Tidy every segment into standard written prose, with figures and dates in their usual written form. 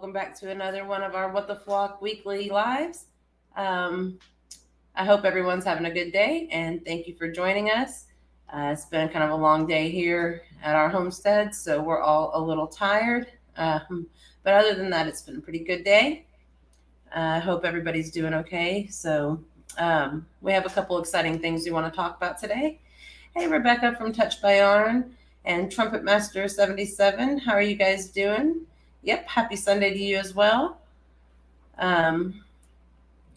welcome back to another one of our What the Flock weekly lives. Um, I hope everyone's having a good day, and thank you for joining us. It's been kind of a long day here at our homestead, so we're all a little tired. But other than that, it's been a pretty good day. I hope everybody's doing okay. So we have a couple exciting things we want to talk about today. Hey, Rebecca from Touch by Yarn and Trumpet Master 77. How are you guys doing? Yep, happy Sunday to you as well. Um,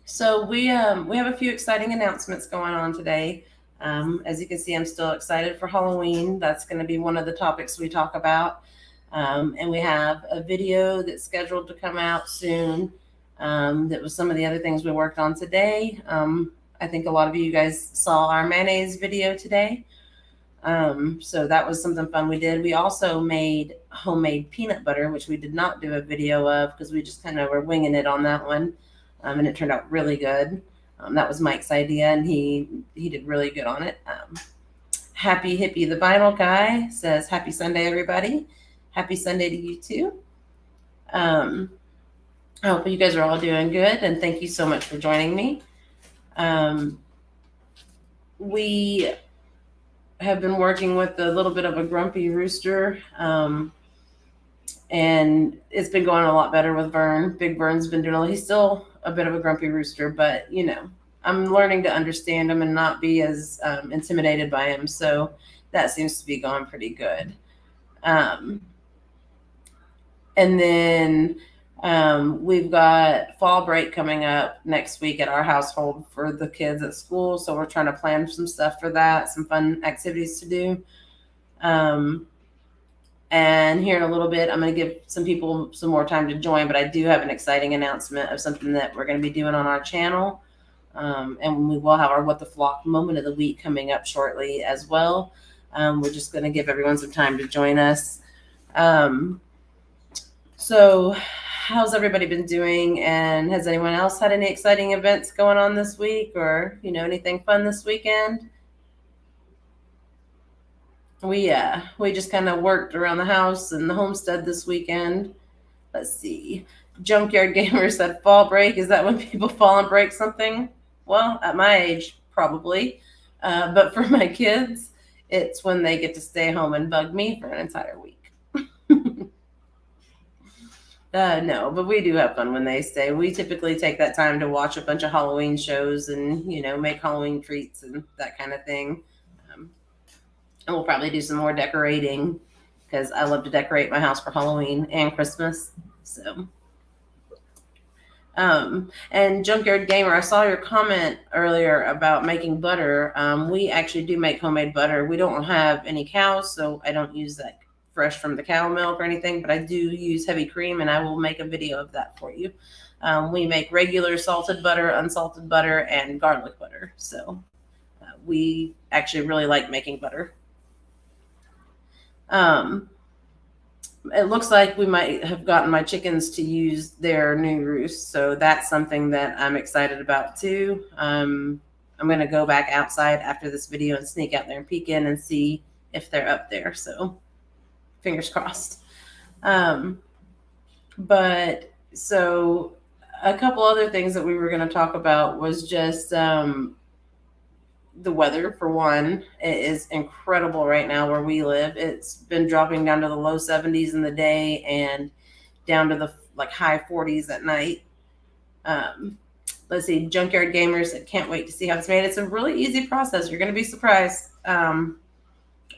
so we have a few exciting announcements going on today. As you can see, I'm still excited for Halloween. That's going to be one of the topics we talk about. And we have a video that's scheduled to come out soon. That was some of the other things we worked on today. I think a lot of you guys saw our mayonnaise video today. So that was something fun we did. We also made homemade peanut butter, which we did not do a video of because we just kind of were winging it on that one. And it turned out really good. That was Mike's idea, and he did really good on it. Happy Hippie the Vinyl Guy says, Happy Sunday, everybody. Happy Sunday to you too. I hope you guys are all doing good, and thank you so much for joining me. We have been working with a little bit of a grumpy rooster, and it's been going a lot better with Vern. Big Vern's been doing he's still a bit of a grumpy rooster, but I'm learning to understand him and not be as intimidated by him. So that seems to be going pretty good. And then we've got fall break coming up next week at our household for the kids at school. So we're trying to plan some stuff for that, some fun activities to do. And here in a little bit, I'm going to give some people some more time to join, but I do have an exciting announcement of something that we're going to be doing on our channel. And we will have our What the Flock moment of the week coming up shortly as well. We're just going to give everyone some time to join us. So how's everybody been doing? And has anyone else had any exciting events going on this week, or, anything fun this weekend? We just kind of worked around the house and the homestead this weekend. Let's see. Junkyard Gamer said fall break. Is that when people fall and break something? Well, at my age, probably. But for my kids, it's when they get to stay home and bug me for an entire week. No, but we do have fun when they stay. We typically take that time to watch a bunch of Halloween shows and, make Halloween treats and that kind of thing. And we'll probably do some more decorating because I love to decorate my house for Halloween and Christmas. So, and Junkyard Gamer, I saw your comment earlier about making butter. We actually do make homemade butter. We don't have any cows, so I don't use that fresh from the cow milk or anything, but I do use heavy cream, and I will make a video of that for you. We make regular salted butter, unsalted butter, and garlic butter. So we actually really like making butter. It looks like we might have gotten my chickens to use their new roost. So that's something that I'm excited about too. I'm going to go back outside after this video and sneak out there and peek in and see if they're up there. So fingers crossed. But so a couple other things that we were going to talk about was just the weather. For one, it is incredible right now where we live. It's been dropping down to the low 70s in the day and down to the high 40s at night. Let's see, Junkyard Gamers said, can't wait to see how it's made. It's a really easy process. You're going to be surprised.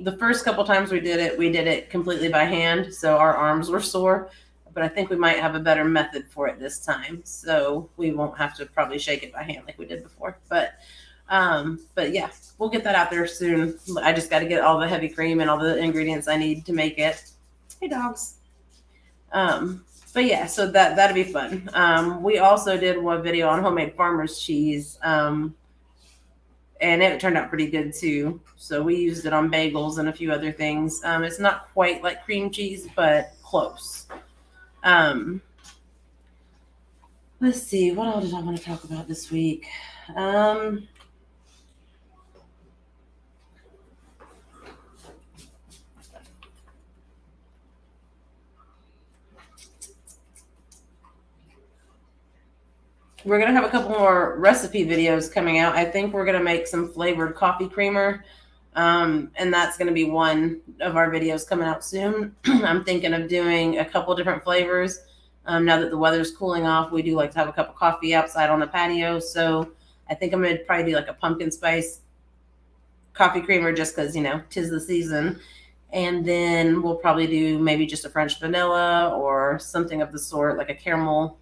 The first couple times we did it completely by hand, so our arms were sore, but I think we might have a better method for it this time, so we won't have to probably shake it by hand like we did before. But yeah, we'll get that out there soon. I just got to get all the heavy cream and all the ingredients I need to make it. Hey, dogs. But yeah, so that'll be fun. We also did one video on homemade farmer's cheese, and it turned out pretty good too. So we used it on bagels and a few other things. It's not quite like cream cheese, but close. Let's see, what else did I want to talk about this week? we're going to have a couple more recipe videos coming out. I think we're going to make some flavored coffee creamer. And that's going to be one of our videos coming out soon. I'm thinking of doing a couple different flavors. Now that the weather's cooling off, we do like to have a cup of coffee outside on the patio. So I think I'm going to probably do like a pumpkin spice coffee creamer just because, 'tis the season. And then we'll probably do maybe just a French vanilla or something of the sort, like a caramel,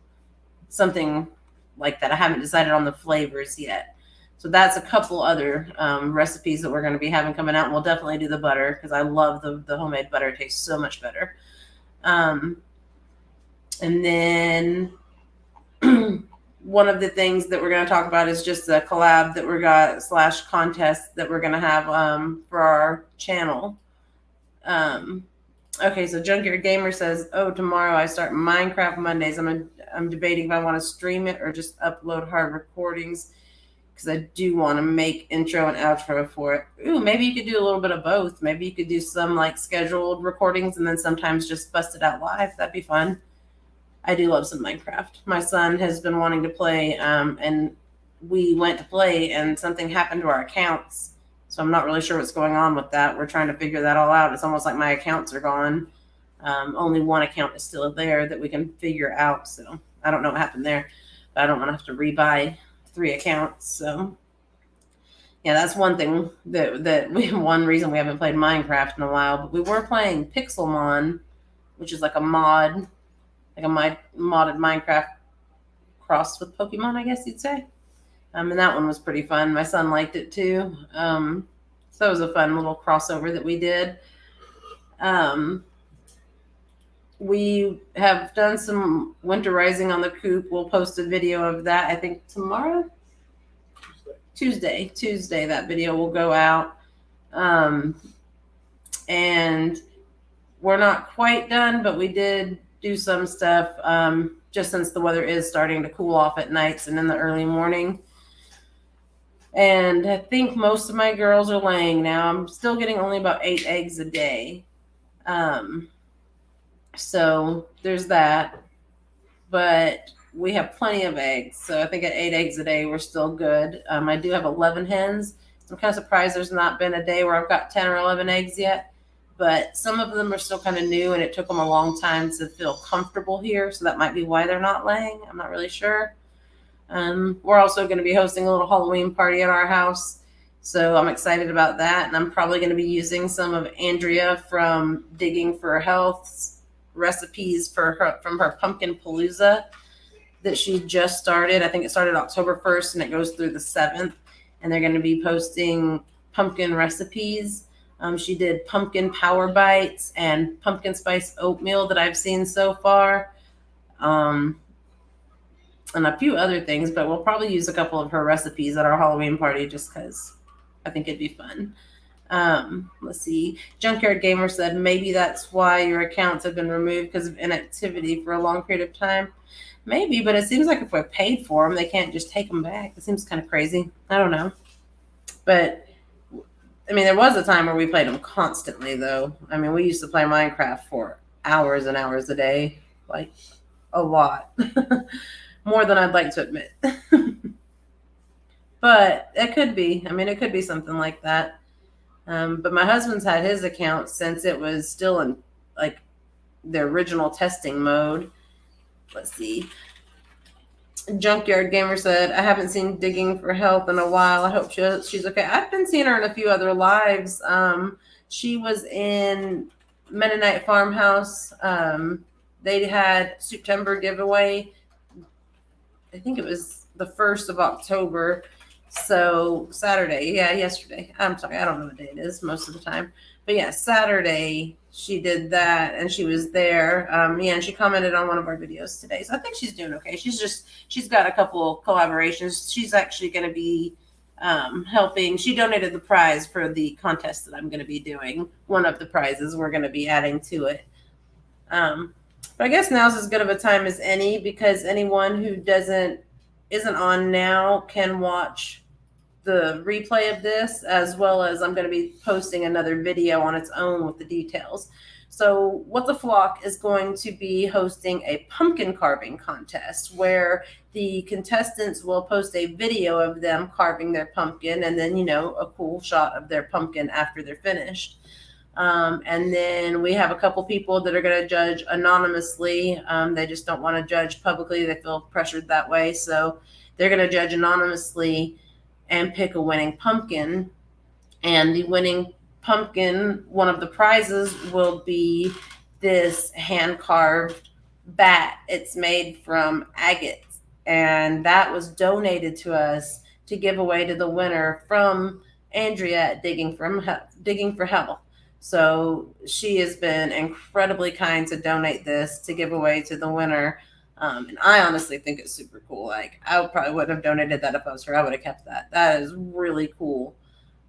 something like that. I haven't decided on the flavors yet. So that's a couple other recipes that we're going to be having coming out. And we'll definitely do the butter because I love the homemade butter. It tastes so much better. And then one of the things that we're going to talk about is just the collab that we got / contest that we're going to have for our channel. Okay, so Junkyard Gamer says, tomorrow I start Minecraft Mondays. I'm debating if I want to stream it or just upload hard recordings because I do want to make intro and outro for it. Ooh, maybe you could do a little bit of both. Maybe you could do some like scheduled recordings and then sometimes just bust it out live. That'd be fun. I do love some Minecraft. My son has been wanting to play, and we went to play and something happened to our accounts. So I'm not really sure what's going on with that. We're trying to figure that all out. It's almost like my accounts are gone. Only one account is still there that we can figure out. So I don't know what happened there. But I don't want to have to rebuy 3 accounts. So yeah, that's one thing one reason we haven't played Minecraft in a while. But we were playing Pixelmon, which is like a mod, like a modded Minecraft crossed with Pokemon, I guess you'd say. And that one was pretty fun. My son liked it too. So it was a fun little crossover that we did. We have done some winterizing on the coop. We'll post a video of that, I think, tomorrow? Tuesday, that video will go out. And we're not quite done, but we did do some stuff just since the weather is starting to cool off at nights and in the early morning. And I think most of my girls are laying now. I'm still getting only about 8 eggs a day. So there's that. But we have plenty of eggs. So I think at 8 eggs a day, we're still good. I do have 11 hens. I'm kind of surprised there's not been a day where I've got 10 or 11 eggs yet. But some of them are still kind of new, and it took them a long time to feel comfortable here. So that might be why they're not laying. I'm not really sure. We're also going to be hosting a little Halloween party at our house. So I'm excited about that. And I'm probably going to be using some of Andrea from Digging for Health's recipes from her Pumpkin Palooza that she just started. I think it started October 1st and it goes through the 7th. And they're going to be posting pumpkin recipes. She did pumpkin power bites and pumpkin spice oatmeal that I've seen so far. And a few other things, but we'll probably use a couple of her recipes at our Halloween party just because I think it'd be fun. Let's see. Junkyard Gamer said maybe that's why your accounts have been removed because of inactivity for a long period of time. Maybe, but it seems like if we're paid for them, they can't just take them back. It seems kind of crazy. I don't know. But, I mean, there was a time where we played them constantly, though. I mean, we used to play Minecraft for hours and hours a day. Like, a lot. More than I'd like to admit. But it could be. I mean, it could be something like that. But my husband's had his account since it was still in, like, the original testing mode. Let's see. Junkyard Gamer said, I haven't seen Digging for Health in a while. I hope she's okay. I've been seeing her in a few other lives. She was in Mennonite Farmhouse. They had September giveaway. I think it was the 1st of October. So Saturday, yesterday. I'm sorry, I don't know what day it is most of the time. But yeah, Saturday she did that and she was there. And she commented on one of our videos today. So I think she's doing okay. She's got a couple collaborations. She's actually going to be helping. She donated the prize for the contest that I'm going to be doing. One of the prizes we're going to be adding to it. But I guess now's as good of a time as any because anyone who isn't on now can watch the replay of this, as well as I'm going to be posting another video on its own with the details. So What the Flock is going to be hosting a pumpkin carving contest where the contestants will post a video of them carving their pumpkin, and then, a cool shot of their pumpkin after they're finished. And then we have a couple people that are going to judge anonymously. They just don't want to judge publicly. They feel pressured that way. So they're going to judge anonymously and pick a winning pumpkin. And the winning pumpkin, one of the prizes will be this hand carved bat. It's made from agate. And that was donated to us to give away to the winner from Andrea at Digging for Health. So she has been incredibly kind to donate this to give away to the winner. And I honestly think it's super cool. Like, I probably wouldn't have donated that if I was her. I would have kept that. That is really cool.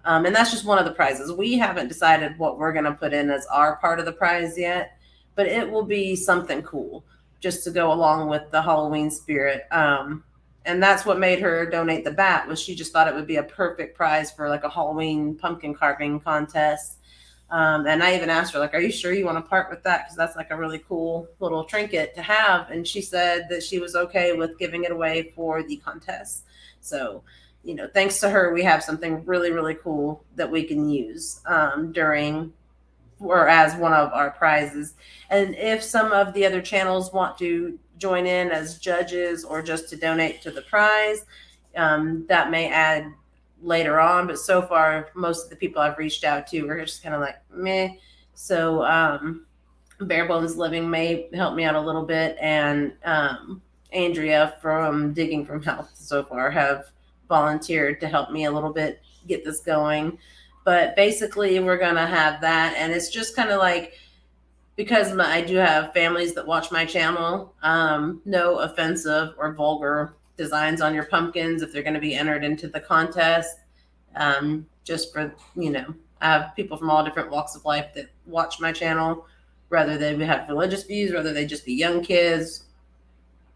And that's just one of the prizes. We haven't decided what we're going to put in as our part of the prize yet, but it will be something cool just to go along with the Halloween spirit. And that's what made her donate the bat, was she just thought it would be a perfect prize for like a Halloween pumpkin carving contest. And I even asked her, like, are you sure you want to part with that? Because that's like a really cool little trinket to have. And she said that she was okay with giving it away for the contest. So, thanks to her, we have something really, really cool that we can use during or as one of our prizes. And if some of the other channels want to join in as judges or just to donate to the prize, that may add later on, but so far most of the people I've reached out to are just kind of like meh. So Bare Bones Living may help me out a little bit, and Andrea from Digging for Health so far have volunteered to help me a little bit get this going. But basically we're gonna have that, and it's just kind of like, because I do have families that watch my channel, no offensive or vulgar designs on your pumpkins if they're going to be entered into the contest. Just for, I have people from all different walks of life that watch my channel, whether they have religious views, whether they just be young kids,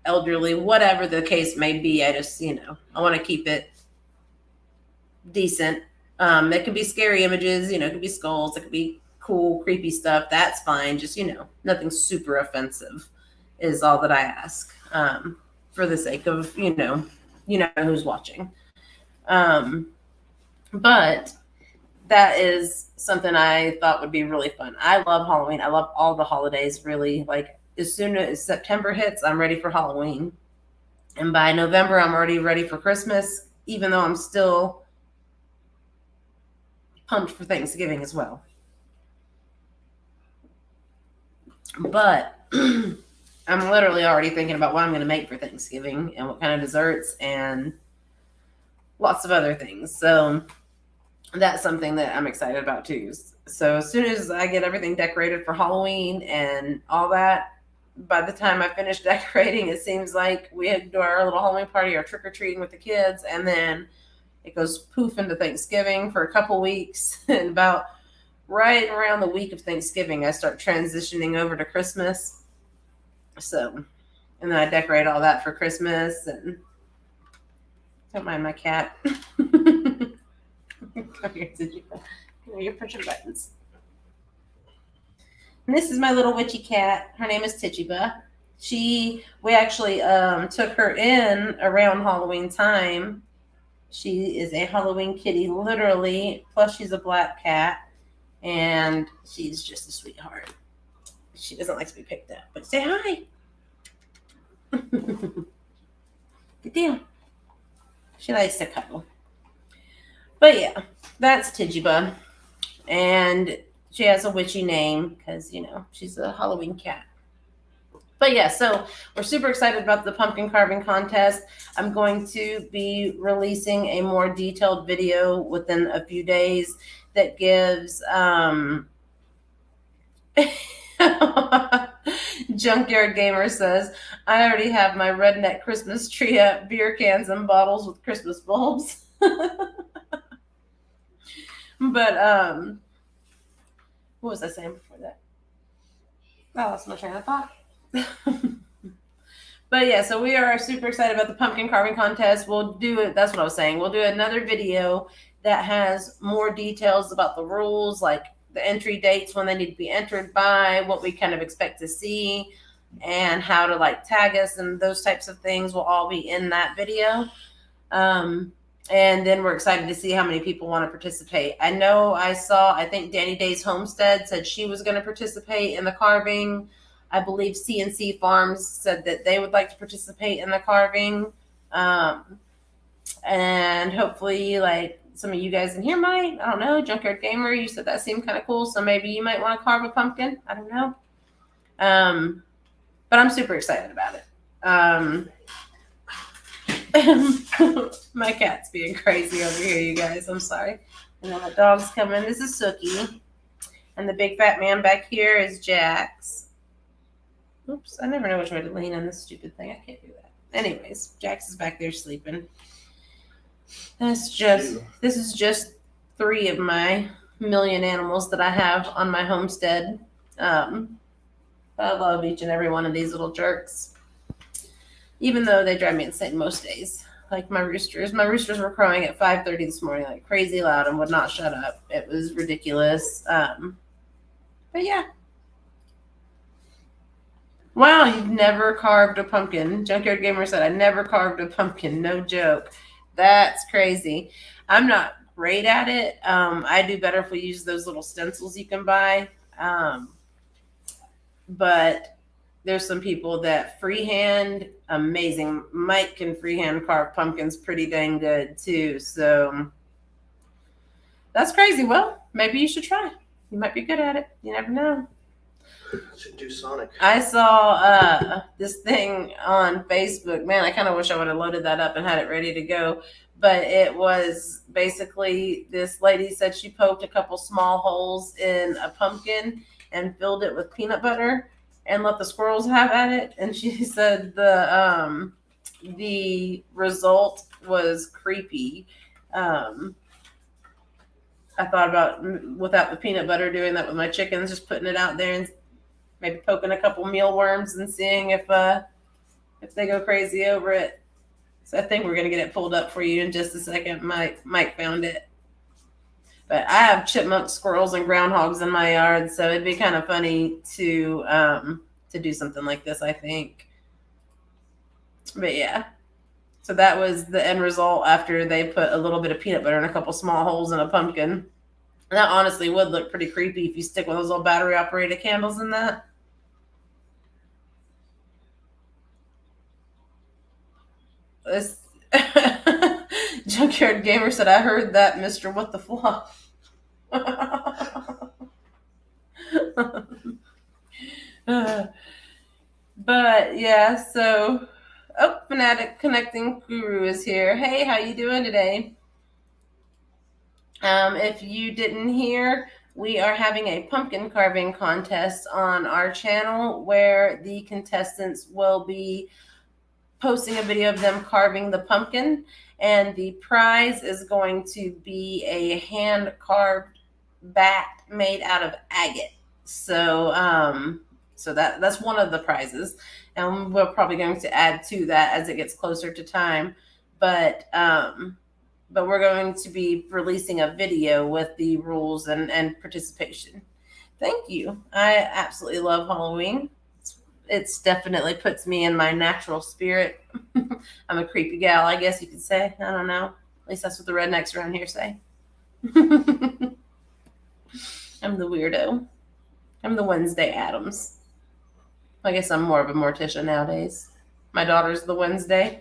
elderly, whatever the case may be. I just, I want to keep it decent. It could be scary images, it could be skulls, it could be cool, creepy stuff. That's fine. Just, nothing super offensive is all that I ask. For the sake of, who's watching. But that is something I thought would be really fun. I love Halloween. I love all the holidays, really. Like, as soon as September hits, I'm ready for Halloween. And by November, I'm already ready for Christmas, even though I'm still pumped for Thanksgiving as well. But I'm literally already thinking about what I'm going to make for Thanksgiving and what kind of desserts and lots of other things. So that's something that I'm excited about too. So as soon as I get everything decorated for Halloween and all that, by the time I finish decorating, it seems like we had to do our little Halloween party or trick-or-treating with the kids, and then it goes poof into Thanksgiving for a couple weeks. And about right around the week of Thanksgiving, I start transitioning over to Christmas. So, and then I decorate all that for Christmas. And don't mind my cat. Come here, Tijiba. You're pushing buttons. And this is my little witchy cat. Her name is Tijiba. We actually took her in around Halloween time. She is a Halloween kitty, literally. Plus, she's a black cat, and she's just a sweetheart. She doesn't like to be picked up, but say hi. Good deal. She likes to cuddle. But yeah, that's Tijiba. And she has a witchy name because, she's a Halloween cat. But yeah, so we're super excited about the pumpkin carving contest. I'm going to be releasing a more detailed video within a few days that gives Junkyard Gamer says, I already have my redneck Christmas tree up, beer cans and bottles with Christmas bulbs. But what was I saying before that? Oh, I lost my train of thought. But yeah, so we are super excited about the pumpkin carving contest. We'll do it. That's what I was saying. We'll do another video that has more details about the rules, like the entry dates, when they need to be entered by, what we kind of expect to see. and how to like tag us and those types of things will all be in that video. And then we're excited to see how many people want to participate. I think Danny Day's Homestead said she was going to participate in the carving. I believe CNC Farms said that they would like to participate in the carving. And hopefully, like, some of you guys in here might. I don't know. Junkyard Gamer, you said that seemed kind of cool, so maybe you might want to carve a pumpkin. I don't know. But I'm super excited about it. My cat's being crazy over here, you guys. I'm sorry. And then the dog's coming. This is Sookie. And the big fat man back here is Jax. Oops, I never know which way to lean on this stupid thing. I can't do that. Anyways, Jax is back there sleeping. This is just 3 of my million animals that I have on my homestead. I love each and every one of these little jerks, even though they drive me insane most days. Like my roosters were crowing at 5:30 this morning, like crazy loud, and would not shut up. It was ridiculous. But yeah. Wow, you've never carved a pumpkin. Junkyard Gamer said, I never carved a pumpkin. No joke. That's crazy. I'm not great at it. I do better if we use those little stencils you can buy. But there's some people that freehand, amazing. Mike can freehand carve pumpkins pretty dang good too. So that's crazy. Well, maybe you should try. You might be good at it. You never know. Should do Sonic. I saw this thing on Facebook. Man, I kind of wish I would have loaded that up and had it ready to go. But it was basically this lady said she poked a couple small holes in a pumpkin and filled it with peanut butter and let the squirrels have at it. And she said the result was creepy. I thought about, without the peanut butter, doing that with my chickens, just putting it out there and maybe poking a couple mealworms and seeing if they go crazy over it. So I think we're gonna get it pulled up for you in just a second. Mike found it. But I have chipmunks, squirrels, and groundhogs in my yard, so it'd be kind of funny to do something like this, I think. But yeah. So that was the end result after they put a little bit of peanut butter and a couple small holes in a pumpkin. And that honestly would look pretty creepy if you stick one of those little battery-operated candles in that. This Junkyard Gamer said, I heard that, Mr. What the Fluff. But yeah, so Fanatic Connecting Guru is here. Hey, how you doing today? If you didn't hear, we are having a pumpkin carving contest on our channel where the contestants will be posting a video of them carving the pumpkin, and the prize is going to be a hand carved bat made out of agate. So that's one of the prizes, and we're probably going to add to that as it gets closer to time. But we're going to be releasing a video with the rules and participation. Thank you. I absolutely love Halloween. It's definitely puts me in my natural spirit. I'm a creepy gal, I guess you could say. I don't know. At least that's what the rednecks around here say. I'm the weirdo. I'm the Wednesday Addams. I guess I'm more of a Morticia nowadays. My daughter's the Wednesday.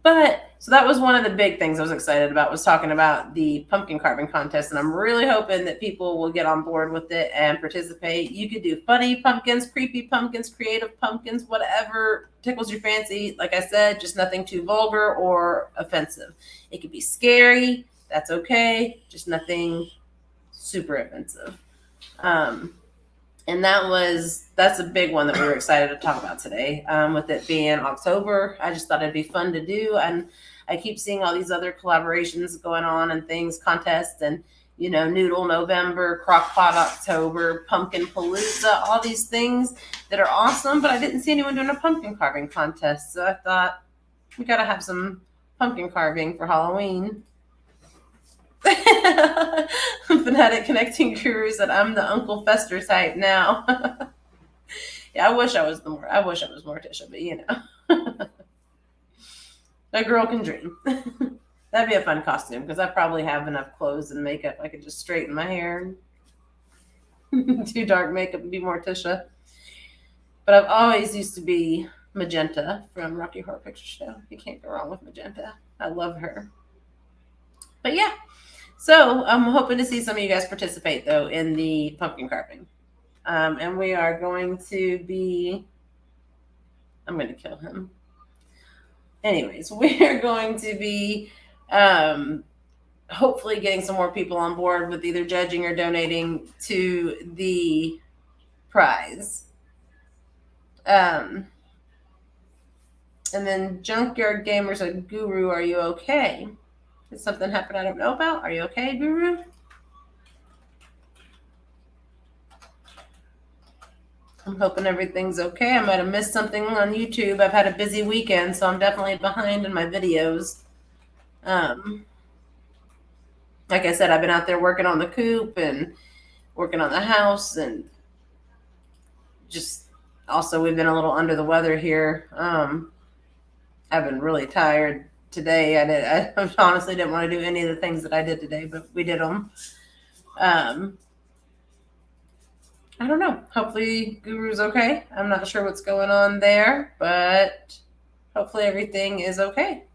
But so that was one of the big things I was excited about, was talking about the pumpkin carving contest. And I'm really hoping that people will get on board with it and participate. You could do funny pumpkins, creepy pumpkins, creative pumpkins, whatever tickles your fancy. Like I said, just nothing too vulgar or offensive. It could be scary. That's okay. Just nothing super offensive. And that's a big one that we were excited to talk about today. With it being October, I just thought it'd be fun to do. And I keep seeing all these other collaborations going on and things, contests, and, Noodle November, Crockpot October, Pumpkin Palooza, all these things that are awesome. But I didn't see anyone doing a pumpkin carving contest. So I thought we got to have some pumpkin carving for Halloween. Fanatic Connecting Guru said, I'm the Uncle Fester type now. Yeah, I wish I was Morticia, but you know, a girl can dream. That'd be a fun costume because I probably have enough clothes and makeup. I could just straighten my hair and do dark makeup and be Morticia. But I've always used to be Magenta from Rocky Horror Picture Show. You can't go wrong with Magenta. I love her. But yeah, so I'm hoping to see some of you guys participate though in the pumpkin carving. And we are going to be, I'm going to kill him. Anyways, we are going to be hopefully getting some more people on board with either judging or donating to the prize. And then Junkyard Gamer said, Guru, are you okay? Did something happen I don't know about? Are you okay, Guru? I'm hoping everything's okay. I might have missed something on YouTube. I've had a busy weekend, so I'm definitely behind in my videos. Like I said, I've been out there working on the coop and working on the house, and just also we've been a little under the weather here. I've been really tired today. I honestly didn't want to do any of the things that I did today, but we did them. I don't know. Hopefully Guru's okay. I'm not sure what's going on there, but hopefully everything is okay.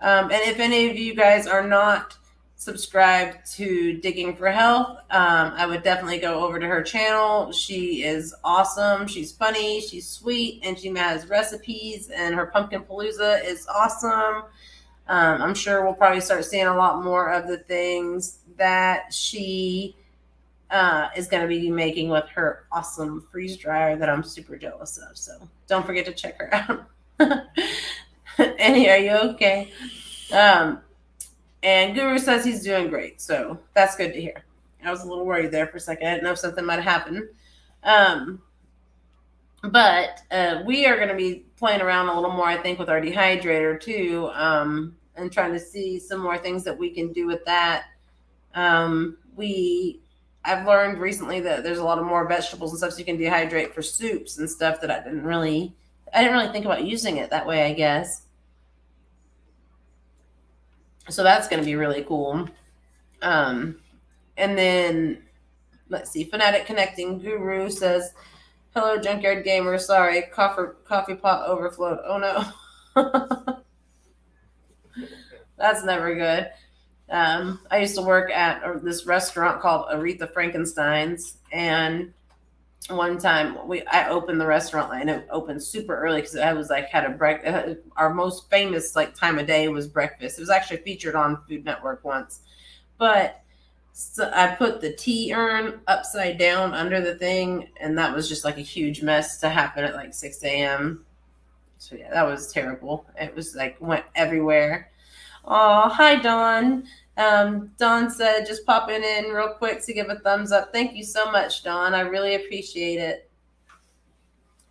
And if any of you guys are not subscribed to Digging for Health, I would definitely go over to her channel. She is awesome. She's funny. She's sweet, and she has recipes, and her Pumpkin Palooza is awesome. I'm sure we'll probably start seeing a lot more of the things that she is going to be making with her awesome freeze dryer that I'm super jealous of. So don't forget to check her out. Annie, are you okay? And Guru says he's doing great. So that's good to hear. I was a little worried there for a second. I didn't know if something might have happened. But we are going to be playing around a little more, I think, with our dehydrator too, and trying to see some more things that we can do with that. I've learned recently that there's a lot of more vegetables and stuff so you can dehydrate for soups and stuff that I didn't really think about using it that way, I guess. So that's going to be really cool. And then let's see, Fanatic Connecting Guru says, hello, Junkyard Gamer. Sorry, coffee pot overflowed. Oh no. That's never good. I used to work at this restaurant called Aretha Frankenstein's, and one time I opened the restaurant and it opened super early because I was like our most famous like time of day was breakfast. It was actually featured on Food Network once, but so I put the tea urn upside down under the thing, and that was just like a huge mess to happen at like 6 a.m. So yeah, that was terrible. It was like went everywhere. Oh, hi, Dawn. Dawn said, just popping in real quick to give a thumbs up. Thank you so much, Dawn. I really appreciate it.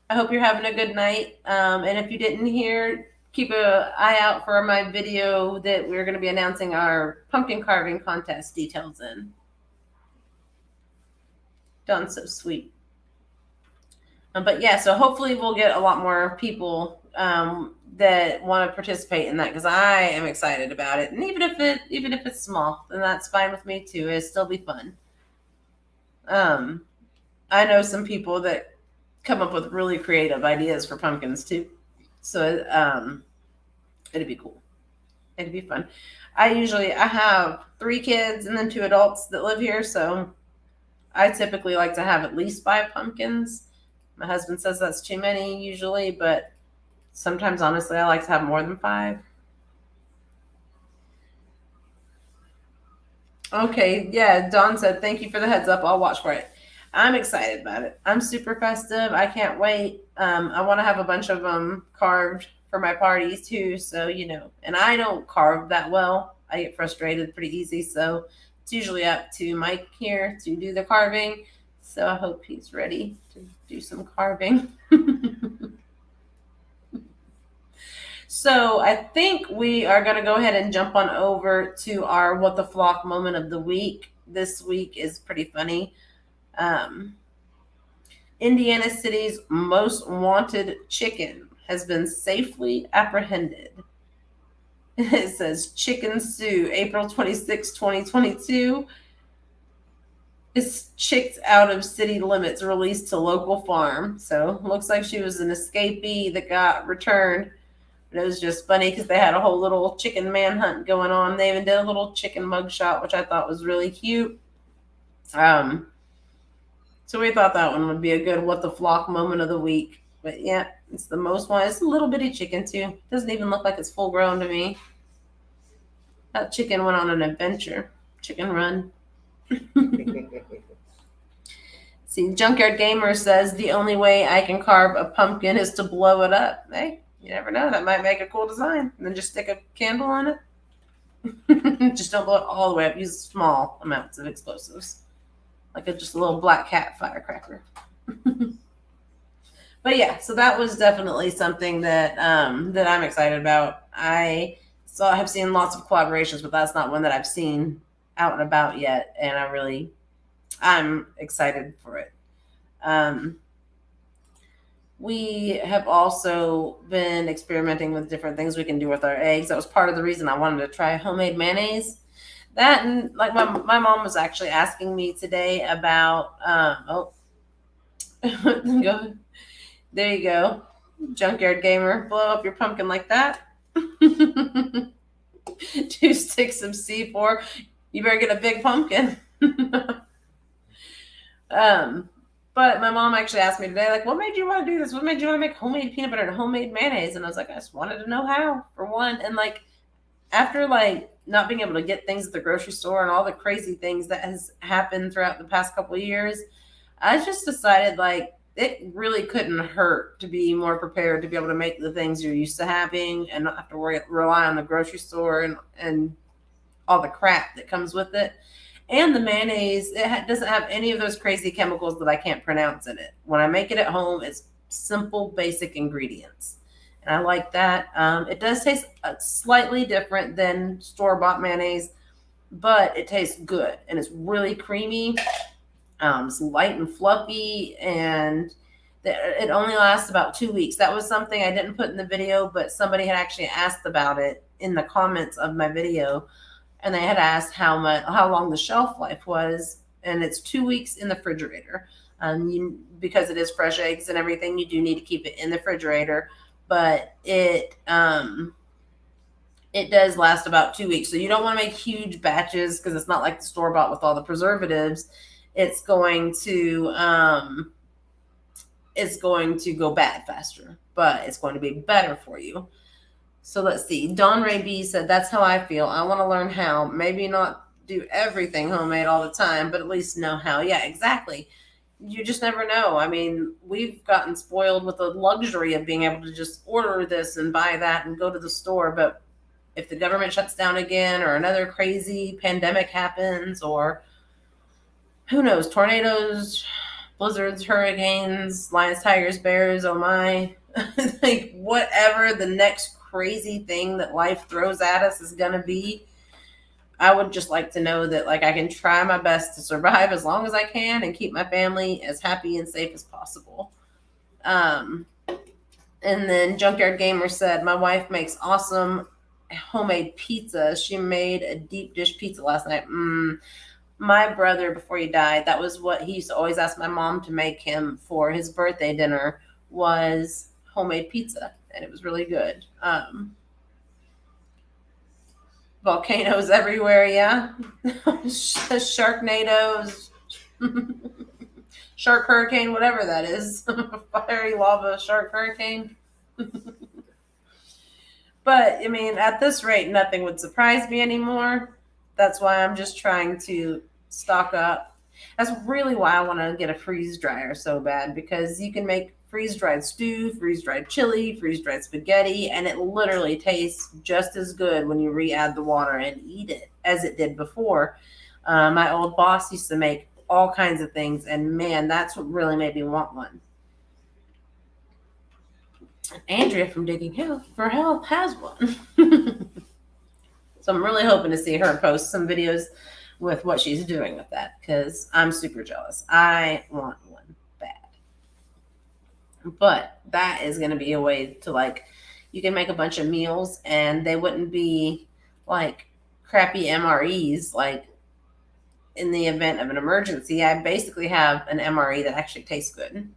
I hope you're having a good night. And if you didn't hear, keep an eye out for my video that we're going to be announcing our pumpkin carving contest details in. Dawn's so sweet. But yeah, so hopefully we'll get a lot more people that want to participate in that, because I am excited about it. And even if it's small, then that's fine with me too. It'll still be fun. I know some people that come up with really creative ideas for pumpkins too. So it'd be cool. It'd be fun. I have 3 kids and then 2 adults that live here, so I typically like to have at least 5 pumpkins. My husband says that's too many usually, but sometimes, honestly, I like to have more than 5. Okay, yeah, Dawn said, thank you for the heads up. I'll watch for it. I'm excited about it. I'm super festive. I can't wait. I want to have a bunch of them carved for my parties too. So, and I don't carve that well. I get frustrated pretty easy. So it's usually up to Mike here to do the carving. So I hope he's ready to do some carving. So I think we are going to go ahead and jump on over to our What the Flock moment of the week. This week is pretty funny. Indiana City's most wanted chicken has been safely apprehended. It says Chicken Sue, April 26, 2022, is chicked out of city limits, released to local farm. So looks like she was an escapee that got returned. And it was just funny because they had a whole little chicken manhunt going on. They even did a little chicken mugshot, which I thought was really cute. So we thought that one would be a good what the flock moment of the week. But yeah, it's the most one. It's a little bitty chicken too. Doesn't even look like it's full grown to me. That chicken went on an adventure. Chicken run. See, Junkyard Gamer says the only way I can carve a pumpkin is to blow it up. Hey, you never know. That might make a cool design. And then just stick a candle on it. Just don't blow it all the way up. Use small amounts of explosives. Like just a little black cat firecracker. But yeah, so that was definitely something that that I'm excited about. I have seen lots of collaborations, but that's not one that I've seen out and about yet, and I'm excited for it. We have also been experimenting with different things we can do with our eggs. That was part of the reason I wanted to try homemade mayonnaise. That, and like my mom was actually asking me today about go. There you go. Junkyard Gamer, blow up your pumpkin like that. 2 sticks of C4. You better get a big pumpkin. But my mom actually asked me today, like, what made you want to do this? What made you want to make homemade peanut butter and homemade mayonnaise? And I was like, I just wanted to know how, for one. And like, after like not being able to get things at the grocery store and all the crazy things that has happened throughout the past couple of years, I just decided like it really couldn't hurt to be more prepared to be able to make the things you're used to having and not have to rely on the grocery store and all the crap that comes with it. And the mayonnaise, doesn't have any of those crazy chemicals that I can't pronounce in it. When I make it at home, it's simple, basic ingredients. And I like that. It does taste slightly different than store-bought mayonnaise, but it tastes good. And it's really creamy. It's light and fluffy, and it only lasts about 2 weeks. That was something I didn't put in the video, but somebody had actually asked about it in the comments of my video. And they had asked how long the shelf life was, and it's 2 weeks in the refrigerator. Because it is fresh eggs and everything, you do need to keep it in the refrigerator, but it does last about 2 weeks. So you don't want to make huge batches because it's not like the store bought with all the preservatives. It's going to go bad faster, but it's going to be better for you. So let's see. Dawn Ray B said, that's how I feel. I want to learn how. Maybe not do everything homemade all the time, but at least know how. Yeah, exactly. You just never know. I mean, we've gotten spoiled with the luxury of being able to just order this and buy that and go to the store. But if the government shuts down again or another crazy pandemic happens, or who knows, tornadoes, blizzards, hurricanes, lions, tigers, bears, oh my, like whatever the next crazy thing that life throws at us is going to be, I would just like to know that like I can try my best to survive as long as I can and keep my family as happy and safe as possible. And then Junkyard Gamer said, my wife makes awesome homemade pizza. She made a deep dish pizza last night. My brother, before he died, that was what he used to always ask my mom to make him for his birthday dinner, was homemade pizza. And it was really good. Volcanoes everywhere, yeah. Sharknadoes. Shark hurricane, whatever that is. Fiery lava shark hurricane. But, I mean, at this rate, nothing would surprise me anymore. That's why I'm just trying to stock up. That's really why I want to get a freeze dryer so bad, because you can make freeze-dried stew, freeze-dried chili, freeze-dried spaghetti, and it literally tastes just as good when you re-add the water and eat it as it did before. My old boss used to make all kinds of things, and man, that's what really made me want one. Andrea from Digging for Health has one. So I'm really hoping to see her post some videos with what she's doing with that, because I'm super jealous. I want one bad. But that is going to be a way to like, you can make a bunch of meals and they wouldn't be like crappy MREs. Like in the event of an emergency, I basically have an MRE that actually tastes good.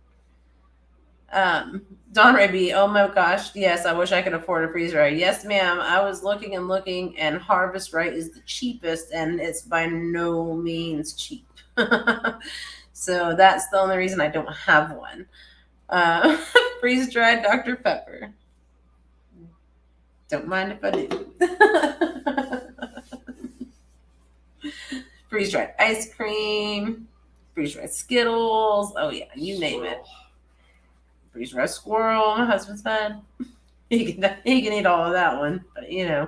Don Raby, oh my gosh, yes, I wish I could afford a freezer right. Yes, ma'am. I was looking and looking, and Harvest Right is the cheapest, and it's by no means cheap. So that's the only reason I don't have one. Freeze dried Dr. Pepper. Don't mind if I do. Freeze dried ice cream, freeze dried Skittles. Oh, yeah, you name it. Freeze dried squirrel, my husband said. He can eat all of that one, but you know.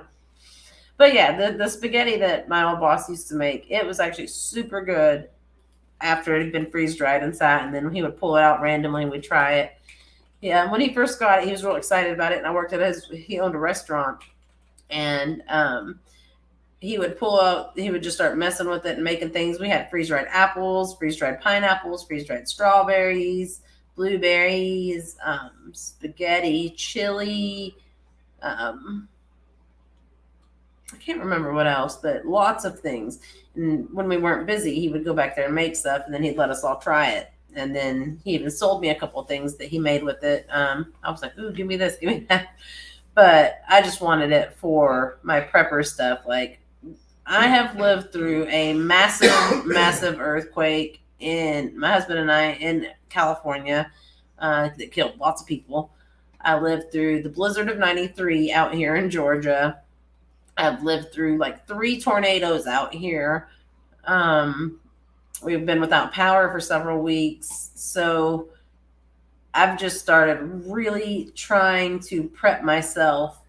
But yeah, the spaghetti that my old boss used to make, it was actually super good after it had been freeze dried and sat, and then he would pull it out randomly and we'd try it. Yeah, when he first got it, he was real excited about it, and I worked at he owned a restaurant, and he would just start messing with it and making things. We had freeze dried apples, freeze dried pineapples, freeze dried strawberries, blueberries, spaghetti, chili. I can't remember what else, but lots of things. And when we weren't busy, he would go back there and make stuff, and then he'd let us all try it. And then he even sold me a couple of things that he made with it. I was like, "Ooh, give me this, give me that." But I just wanted it for my prepper stuff. Like, I have lived through a massive, massive earthquake my husband and I in California that killed lots of people. I lived through the blizzard of '93 out here in Georgia. I've lived through like 3 tornadoes out here. We've been without power for several weeks. So I've just started really trying to prep myself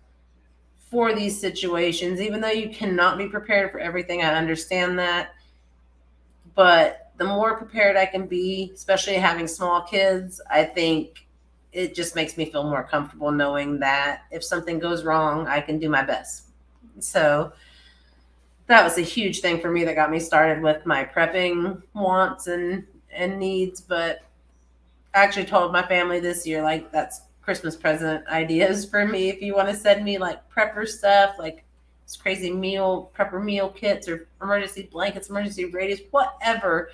for these situations, even though you cannot be prepared for everything. I understand that. But the more prepared I can be, especially having small kids, I think it just makes me feel more comfortable knowing that if something goes wrong, I can do my best. So that was a huge thing for me that got me started with my prepping wants and needs. But I actually told my family this year, like, that's Christmas present ideas for me. If you want to send me like prepper stuff, like this crazy prepper meal kits or emergency blankets, emergency radios, whatever,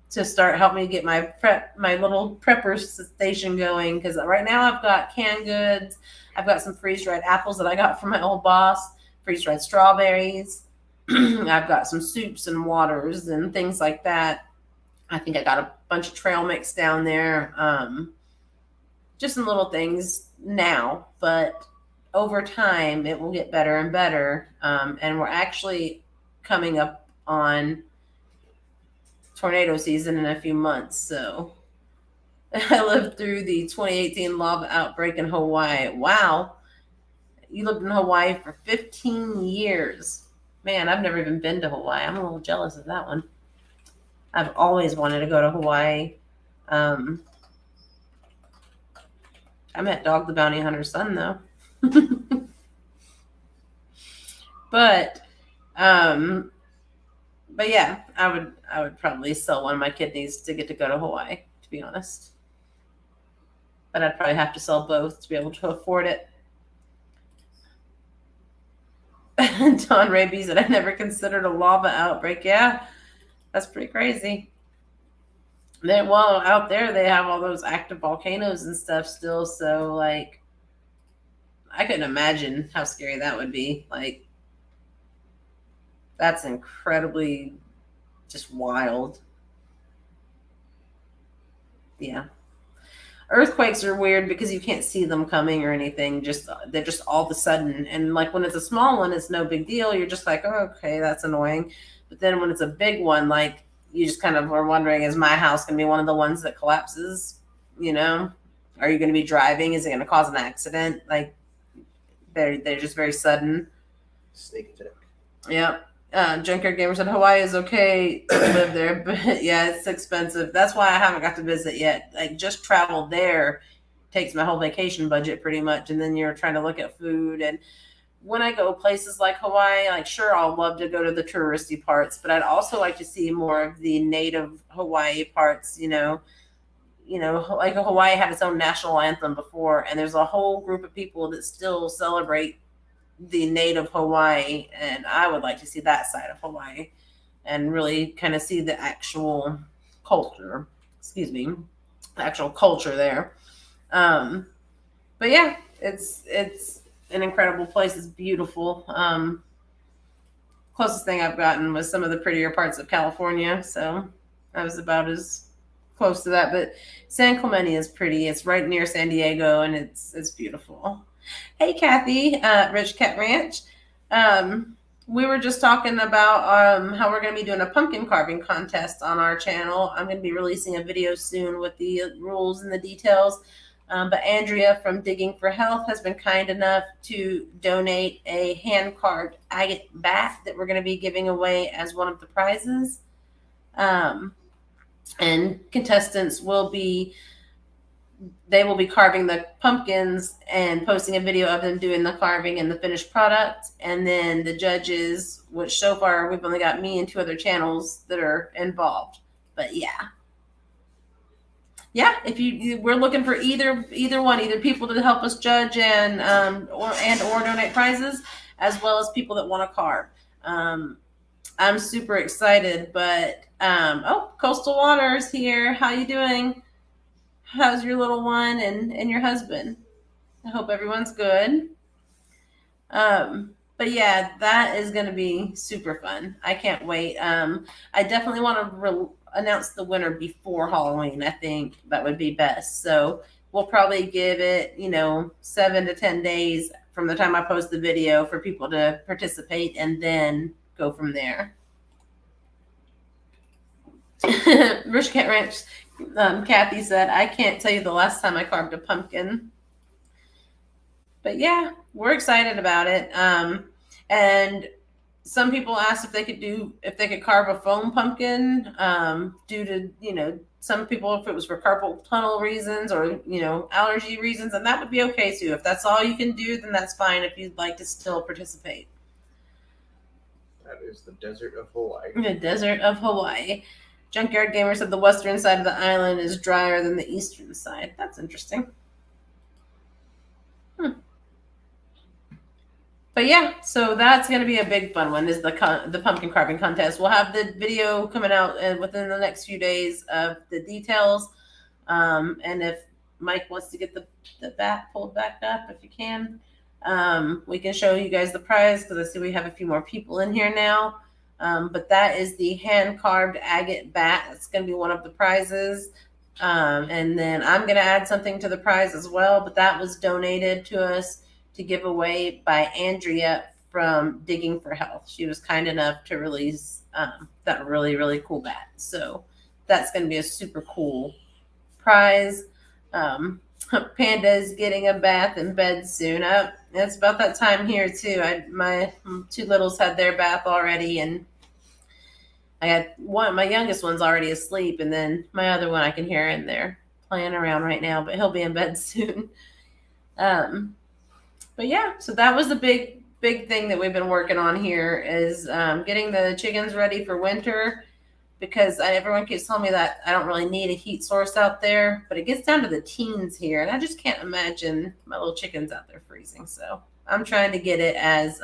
to start helping me get my little prepper station going. Because right now I've got canned goods. I've got some freeze dried apples that I got from my old boss, freeze dried strawberries. I've got some soups and waters and things like that. I think I got a bunch of trail mix down there. Just some little things now, but over time it will get better and better. And we're actually coming up on tornado season in a few months. So I lived through the 2018 lava outbreak in Hawaii. Wow. You lived in Hawaii for 15 years. Man, I've never even been to Hawaii. I'm a little jealous of that one. I've always wanted to go to Hawaii. I met Dog the Bounty Hunter's son, though. But yeah, I would probably sell one of my kidneys to get to go to Hawaii, to be honest. But I'd probably have to sell both to be able to afford it. Don Raby said, I never considered a lava outbreak. Yeah, that's pretty crazy. Well, out there they have all those active volcanoes and stuff still. So, like, I couldn't imagine how scary that would be. Like, that's incredibly just wild. Yeah. Earthquakes are weird because you can't see them coming or anything. They're just all of a sudden. And like when it's a small one, it's no big deal. You're just like, oh, okay, that's annoying. But then when it's a big one, like, you just kind of are wondering, is my house going to be one of the ones that collapses? You know, are you going to be driving? Is it going to cause an accident? Like, they're just very sudden. Sneak attack. Yeah. Junkyard Gamer said Hawaii is okay to live there, but yeah, it's expensive. That's why I haven't got to visit yet. Like, just travel there takes my whole vacation budget pretty much, and then you're trying to look at food. And when I go places like Hawaii, like, sure, I'll love to go to the touristy parts, but I'd also like to see more of the native Hawaii parts. You know, like Hawaii had its own national anthem before, and there's a whole group of people that still celebrate the native Hawaii, and I would like to see that side of Hawaii and really kind of see the actual culture. Excuse me, the actual culture there. But yeah, it's an incredible place. It's beautiful. Closest thing I've gotten was some of the prettier parts of California, so I was about as close to that. But San Clemente is pretty. It's right near San Diego, and it's beautiful. Hey, Kathy, Rich Cat Ranch. We were just talking about how we're going to be doing a pumpkin carving contest on our channel. I'm going to be releasing a video soon with the rules and the details. But Andrea from Digging for Health has been kind enough to donate a hand-carved agate bat that we're going to be giving away as one of the prizes. And contestants will be carving the pumpkins and posting a video of them doing the carving and the finished product. And then the judges, which so far we've only got me and 2 other channels that are involved. But yeah, we're looking for either people to help us judge and or donate prizes, as well as people that want to carve. I'm super excited, but Coastal Waters here. How you doing? How's your little one and your husband? I hope everyone's good. But yeah, that is going to be super fun. I can't wait. I definitely want to announce the winner before Halloween. I think that would be best. So we'll probably give it, 7 to 10 days from the time I post the video for people to participate, and then go from there. Rich Cat Ranch, Kathy said, I can't tell you the last time I carved a pumpkin. But yeah, we're excited about it. And some people asked if they could carve a foam pumpkin, due to, some people, if it was for carpal tunnel reasons or, allergy reasons, and that would be okay too. If that's all you can do, then that's fine if you'd like to still participate. That is the desert of Hawaii. The desert of Hawaii. Junkyard Gamer said the western side of the island is drier than the eastern side. That's interesting. But yeah, so that's going to be a big fun one, is the pumpkin carving contest. We'll have the video coming out within the next few days of the details. And if Mike wants to get the bat pulled back up, if you can, we can show you guys the prize, because I see we have a few more people in here now. But that is the hand-carved agate bat. That's going to be one of the prizes. And then I'm going to add something to the prize as well, but that was donated to us to give away by Andrea from Digging for Health. She was kind enough to release that really, really cool bat. So that's going to be a super cool prize. Panda's getting a bath and bed soon. It's about that time here too. My 2 littles had their bath already, and I got my youngest one's already asleep, and then my other one I can hear in there playing around right now, but he'll be in bed soon. But yeah, so that was the big thing that we've been working on here, is getting the chickens ready for winter, because everyone keeps telling me that I don't really need a heat source out there, but it gets down to the teens here, and I just can't imagine my little chickens out there freezing. So I'm trying to get it as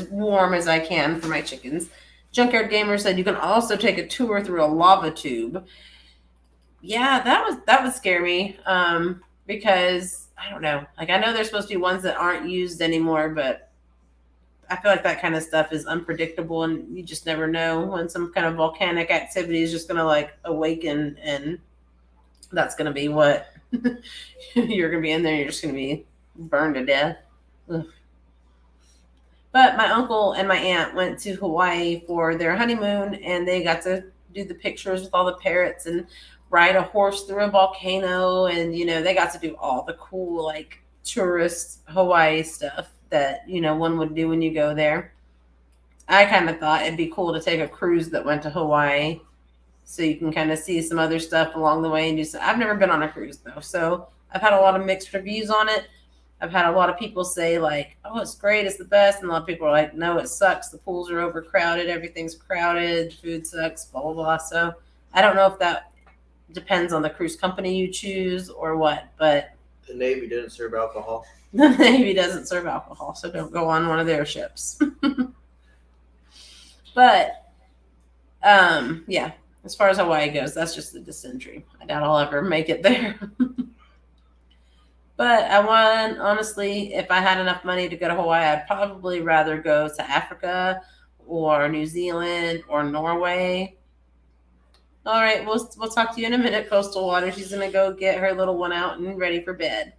warm as I can for my chickens. Junkyard Gamer said you can also take a tour through a lava tube. Yeah, that would scare me, because I don't know. Like, I know there's supposed to be ones that aren't used anymore, but I feel like that kind of stuff is unpredictable, and you just never know when some kind of volcanic activity is just going to like awaken, and that's going to be what you're going to be in there. You're just going to be burned to death. Ugh. But my uncle and my aunt went to Hawaii for their honeymoon, and they got to do the pictures with all the parrots and ride a horse through a volcano, and they got to do all the cool like tourist Hawaii stuff that one would do when you go there. I kind of thought it'd be cool to take a cruise that went to Hawaii, so you can kind of see some other stuff along the way and do some. I've never been on a cruise though, so I've had a lot of mixed reviews on it. I've had a lot of people say like, oh, it's great, it's the best, and a lot of people are like, no, it sucks, the pools are overcrowded, everything's crowded, food sucks, blah blah blah. So I don't know if that depends on the cruise company you choose or what, but The Navy didn't serve alcohol. the Navy doesn't serve alcohol, so don't go on one of their ships. But yeah, as far as Hawaii goes, that's just a distant dream. I doubt I'll ever make it there. But I want, honestly, if I had enough money to go to Hawaii, I'd probably rather go to Africa or New Zealand or Norway. All right, we'll talk to you in a minute, Coastal Water. She's gonna go get her little one out and ready for bed.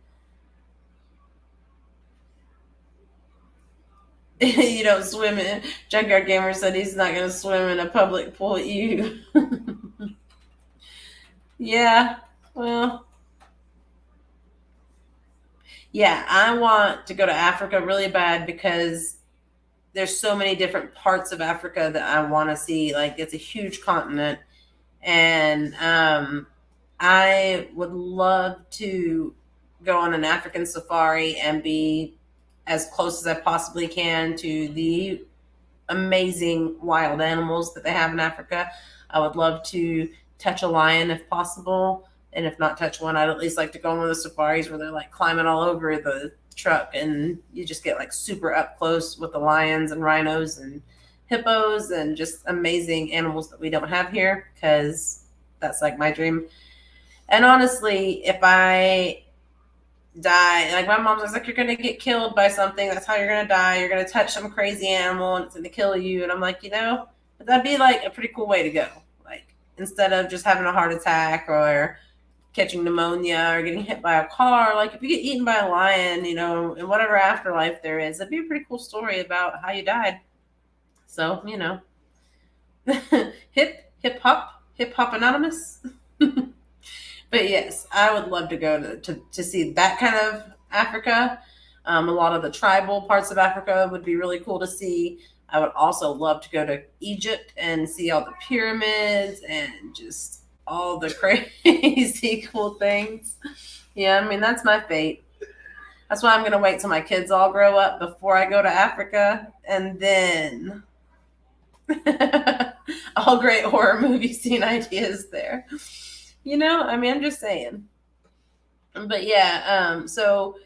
You don't swim in. Junkyard Gamer said he's not gonna swim in a public pool. You. Yeah. Well. Yeah, I want to go to Africa really bad because there's so many different parts of Africa that I want to see. Like it's a huge continent, and I would love to go on an African safari and be as close as I possibly can to the amazing wild animals that they have in Africa. I would love to touch a lion if possible. And if not touch one, I'd at least like to go on one of the safaris where they're like climbing all over the truck and you just get like super up close with the lions and rhinos and hippos and just amazing animals that we don't have here, because that's like my dream. And honestly, if I die, like my mom's like, you're gonna get killed by something, that's how you're gonna die, you're gonna touch some crazy animal and it's gonna kill you. And I'm like, that'd be like a pretty cool way to go, like instead of just having a heart attack or catching pneumonia or getting hit by a car. Like if you get eaten by a lion, in whatever afterlife there is, that'd be a pretty cool story about how you died. So, hip hop anonymous. But yes, I would love to go to see that kind of Africa. A lot of the tribal parts of Africa would be really cool to see. I would also love to go to Egypt and see all the pyramids and just all the crazy cool things. Yeah, I mean, that's my fate. That's why I'm going to wait till my kids all grow up before I go to Africa. And then all great horror movie scene ideas there. I'm just saying. But yeah, so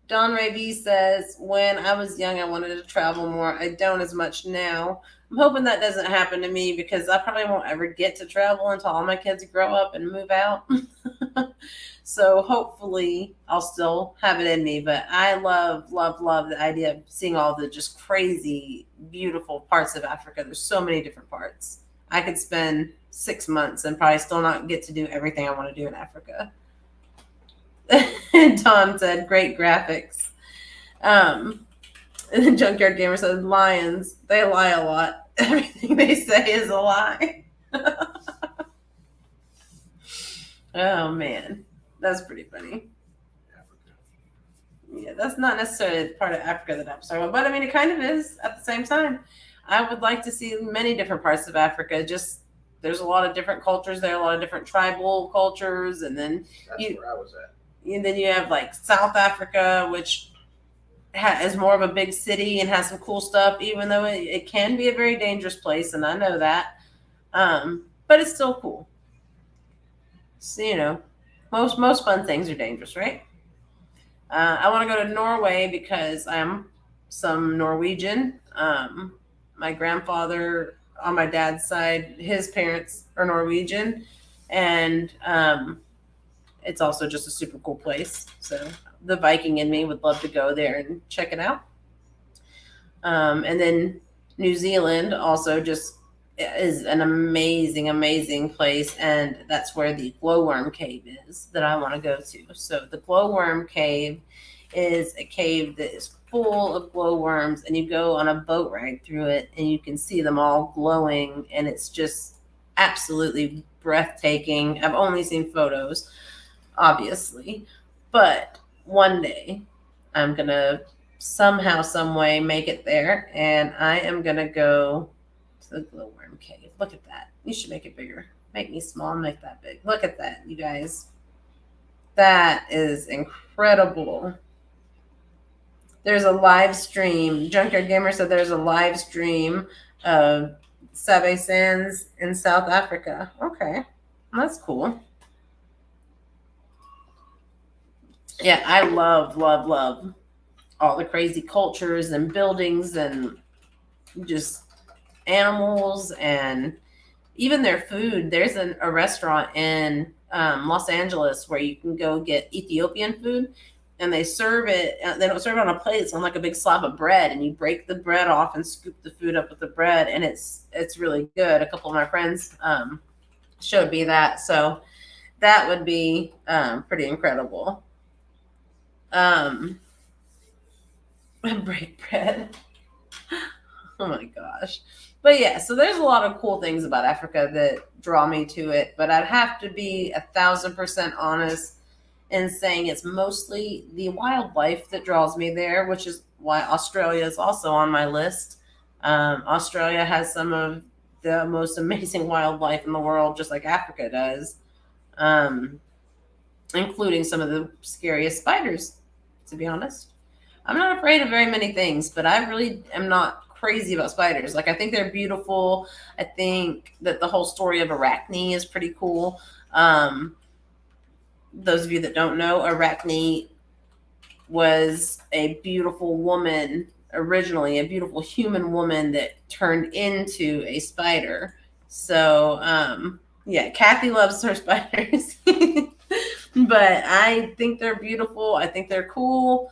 Don Ray V says, when I was young, I wanted to travel more. I don't as much now. I'm hoping that doesn't happen to me because I probably won't ever get to travel until all my kids grow up and move out. So hopefully I'll still have it in me. But I love the idea of seeing all the just crazy, beautiful parts of Africa. There's so many different parts. I could spend 6 months and probably still not get to do everything I want to do in Africa. Tom said, great graphics. And then Junkyard Gamer said, lions, they lie a lot. Everything they say is a lie. Oh, man. That's pretty funny. Africa. Yeah, that's not necessarily part of Africa that I'm talking about, but I mean, it kind of is at the same time. I would like to see many different parts of Africa. Just there's a lot of different cultures there, a lot of different tribal cultures, and then where I was at. And then you have like South Africa, which is more of a big city and has some cool stuff, even though it can be a very dangerous place, and I know that. But it's still cool. So, most fun things are dangerous, right? I want to go to Norway because I'm some Norwegian. My grandfather on my dad's side, his parents are Norwegian, and it's also just a super cool place. So the Viking in me would love to go there and check it out. And then New Zealand also just is an amazing place, and that's where the glowworm cave is that I want to go to. So the glowworm cave is a cave that is full of glowworms, and you go on a boat ride through it and you can see them all glowing, and it's just absolutely breathtaking. I've only seen photos, obviously, but one day I'm gonna somehow, some way make it there, and I am gonna go to the glowworm cave. Look at that. You should make it bigger. Make me small and make that big. Look at that, you guys. That is incredible. There's a live stream. Junkyard Gamer said there's a live stream of Sabe Sands in South Africa. Okay. That's cool. Yeah, I love, love, love all the crazy cultures and buildings and just animals and even their food. There's a restaurant in Los Angeles where you can go get Ethiopian food, and they serve it. They don't serve it on a plate. It's on like a big slab of bread, and you break the bread off and scoop the food up with the bread, and it's really good. A couple of my friends showed me that, so that would be pretty incredible. Um, break bread. Oh my gosh. But yeah, so there's a lot of cool things about Africa that draw me to it, but I'd have to be 1,000% honest in saying it's mostly the wildlife that draws me there, which is why Australia is also on my list. Australia has some of the most amazing wildlife in the world, just like Africa does, um, including some of the scariest spiders, to be honest. I'm not afraid of very many things, but I really am not crazy about spiders. Like, I think they're beautiful. I think that the whole story of Arachne is pretty cool. Those of you that don't know, Arachne was a beautiful woman originally, a beautiful human woman that turned into a spider. So, yeah, Kathy loves her spiders. But I think they're beautiful. I think they're cool,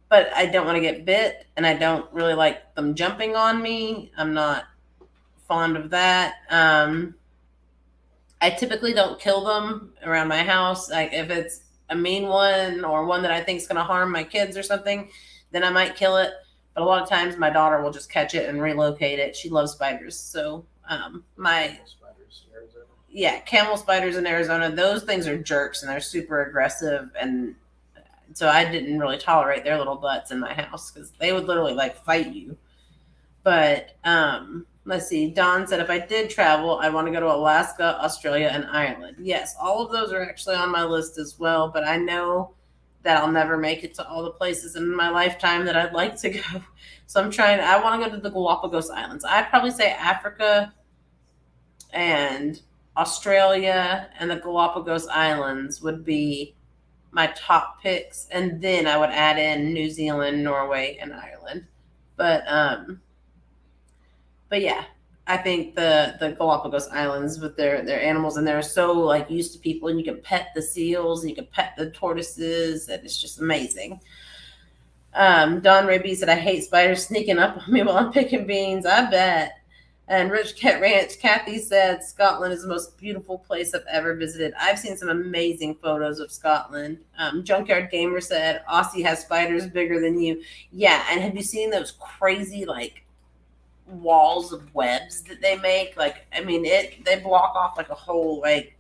but I don't want to get bit, and I don't really like them jumping on me. I'm not fond of that. I typically don't kill them around my house. Like, if it's a mean one or one that I think is going to harm my kids or something, then I might kill it. But a lot of times my daughter will just catch it and relocate it. She loves spiders. So my Spiders in Arizona. yeah, camel spiders in Arizona, those things are jerks and they're super aggressive, and so I didn't really tolerate their little butts in my house because they would literally like fight you. But let's see. Don said if I did travel, I want to go to Alaska, Australia, and Ireland. Yes, all of those are actually on my list as well. But I know that I'll never make it to all the places in my lifetime that I'd like to go. So I'm trying. I want to go to the Galapagos Islands. I'd probably say Africa and Australia and the Galapagos Islands would be my top picks, and then I would add in New Zealand, Norway, and Ireland. But but yeah, I think the Galapagos Islands with their animals, and they're so like used to people, and you can pet the seals and you can pet the tortoises, and it's just amazing. Don Raby said, I hate spiders sneaking up on me while I'm picking beans. I bet. And Rich Cat Ranch, Kathy said, Scotland is the most beautiful place I've ever visited. I've seen some amazing photos of Scotland. Junkyard Gamer said, Aussie has spiders bigger than you. Yeah, and have you seen those crazy, like, walls of webs that they make? Like, I mean, they block off, like, a whole, like,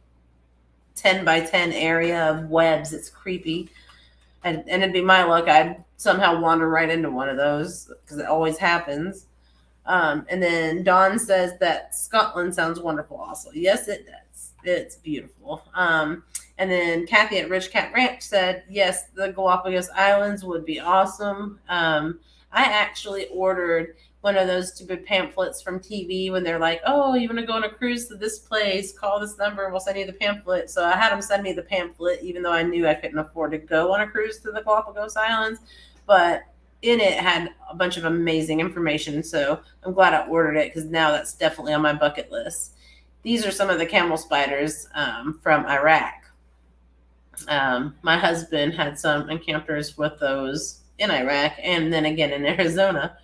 10 by 10 area of webs. It's creepy. And it'd be my luck I'd somehow wander right into one of those, because it always happens. And then Dawn says that Scotland sounds wonderful also. Yes, it does. It's beautiful. And then Kathy at Rich Cat Ranch said, yes, the Galapagos Islands would be awesome. I actually ordered one of those stupid pamphlets from TV when they're like, oh, you want to go on a cruise to this place? Call this number and we'll send you the pamphlet. So I had them send me the pamphlet, even though I knew I couldn't afford to go on a cruise to the Galapagos Islands. But in it had a bunch of amazing information. So I'm glad I ordered it, because now that's definitely on my bucket list. These are some of the camel spiders from Iraq. My husband had some encounters with those in Iraq and then again in Arizona.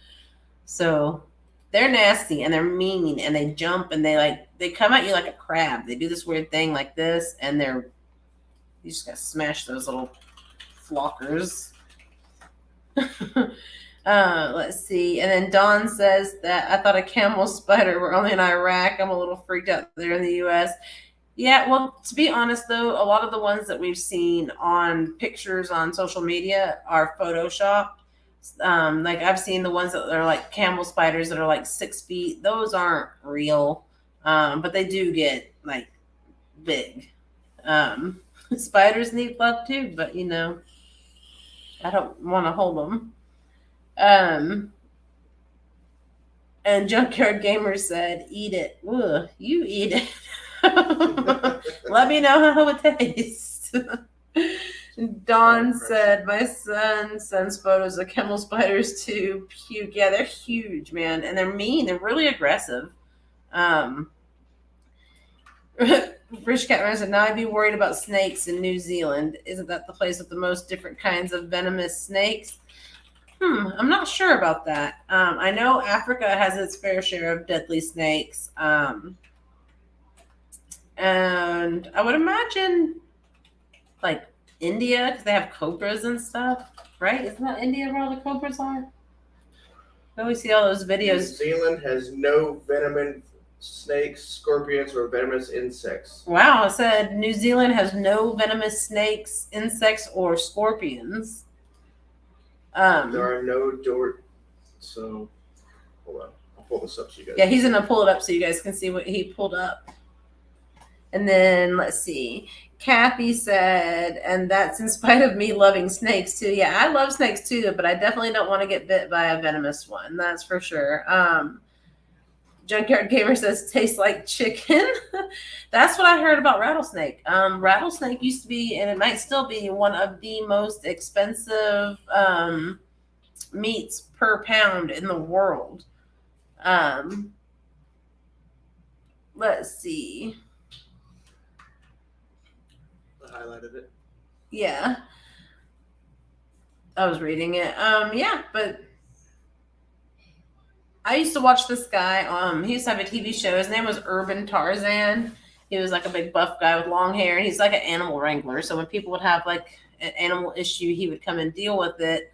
So they're nasty and they're mean and they jump and they come at you like a crab. They do this weird thing like this, and you just gotta smash those little flockers. Let's see. And then Dawn says that I thought a camel spider were only in Iraq. I'm a little freaked out there in the US. Yeah, well, to be honest though, a lot of the ones that we've seen on pictures on social media are photoshopped. Like, I've seen the ones that are like camel spiders that are like 6 feet. Those aren't real. But they do get like big. Spiders need love too, but I don't want to hold them. And Junkyard Gamer said, eat it. Ugh, you eat it. Let me know how it tastes. Dawn said, my son sends photos of camel spiders to puke. Yeah, they're huge, man. And they're mean. They're really aggressive. Rich Catman said, now I'd be worried about snakes in New Zealand. Isn't that the place with the most different kinds of venomous snakes? I'm not sure about that. I know Africa has its fair share of deadly snakes. And I would imagine like India, because they have cobras and stuff, right? Isn't that India where all the cobras are? I always see all those New videos. Zealand has no venomous snakes, scorpions, or venomous insects. Wow, it said New Zealand has no venomous snakes, insects, or scorpions. There are no door. So, hold on. I'll pull this up so you guys. Yeah, he's going to pull it up so you guys can see what he pulled up. And then let's see. Kathy said, and that's in spite of me loving snakes too. Yeah, I love snakes too, but I definitely don't want to get bit by a venomous one. That's for sure. Junkyard Gamer says tastes like chicken. That's what I heard about rattlesnake. Rattlesnake used to be, and it might still be, one of the most expensive meats per pound in the world. Let's see. I highlighted it. Yeah. I was reading it. Yeah, but I used to watch this guy. He used to have a TV show. His name was Urban Tarzan. He was like a big buff guy with long hair. He's like an animal wrangler. So when people would have like an animal issue, he would come and deal with it.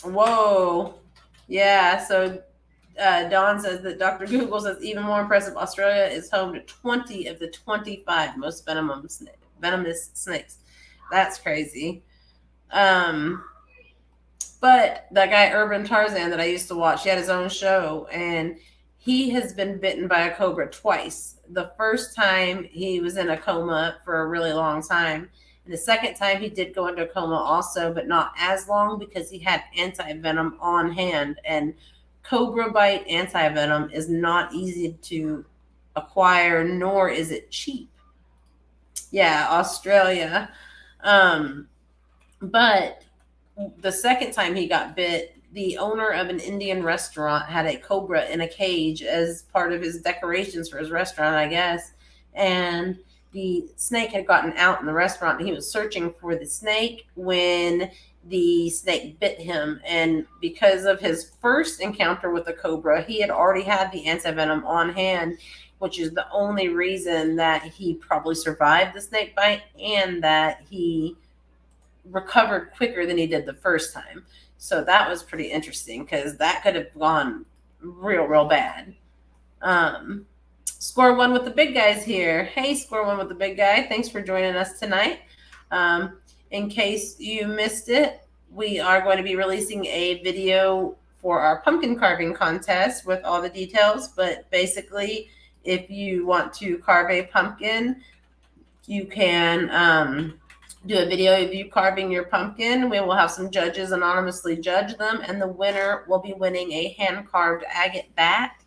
Whoa. Yeah. So Dawn says that Dr. Google says even more impressive, Australia is home to 20 of the 25 most venomous snakes. That's crazy. But that guy, Urban Tarzan, that I used to watch, he had his own show, and he has been bitten by a cobra twice. The first time he was in a coma for a really long time. And the second time he did go into a coma also, but not as long because he had anti-venom on hand. And cobra bite anti-venom is not easy to acquire, nor is it cheap. Yeah, Australia. But the second time he got bit, the owner of an Indian restaurant had a cobra in a cage as part of his decorations for his restaurant, I guess. And the snake had gotten out in the restaurant, and he was searching for the snake when the snake bit him. And because of his first encounter with the cobra, he had already had the antivenom on hand, which is the only reason that he probably survived the snake bite and that he recovered quicker than he did the first time. So that was pretty interesting because that could have gone real bad. Score One with the big guys here. Hey, Score One with the big guy. Thanks for joining us tonight. In case you missed it, we are going to be releasing a video for our pumpkin carving contest with all the details. But basically, if you want to carve a pumpkin, you can do a video of you carving your pumpkin. We will have some judges anonymously judge them, and the winner will be winning a hand-carved agate bat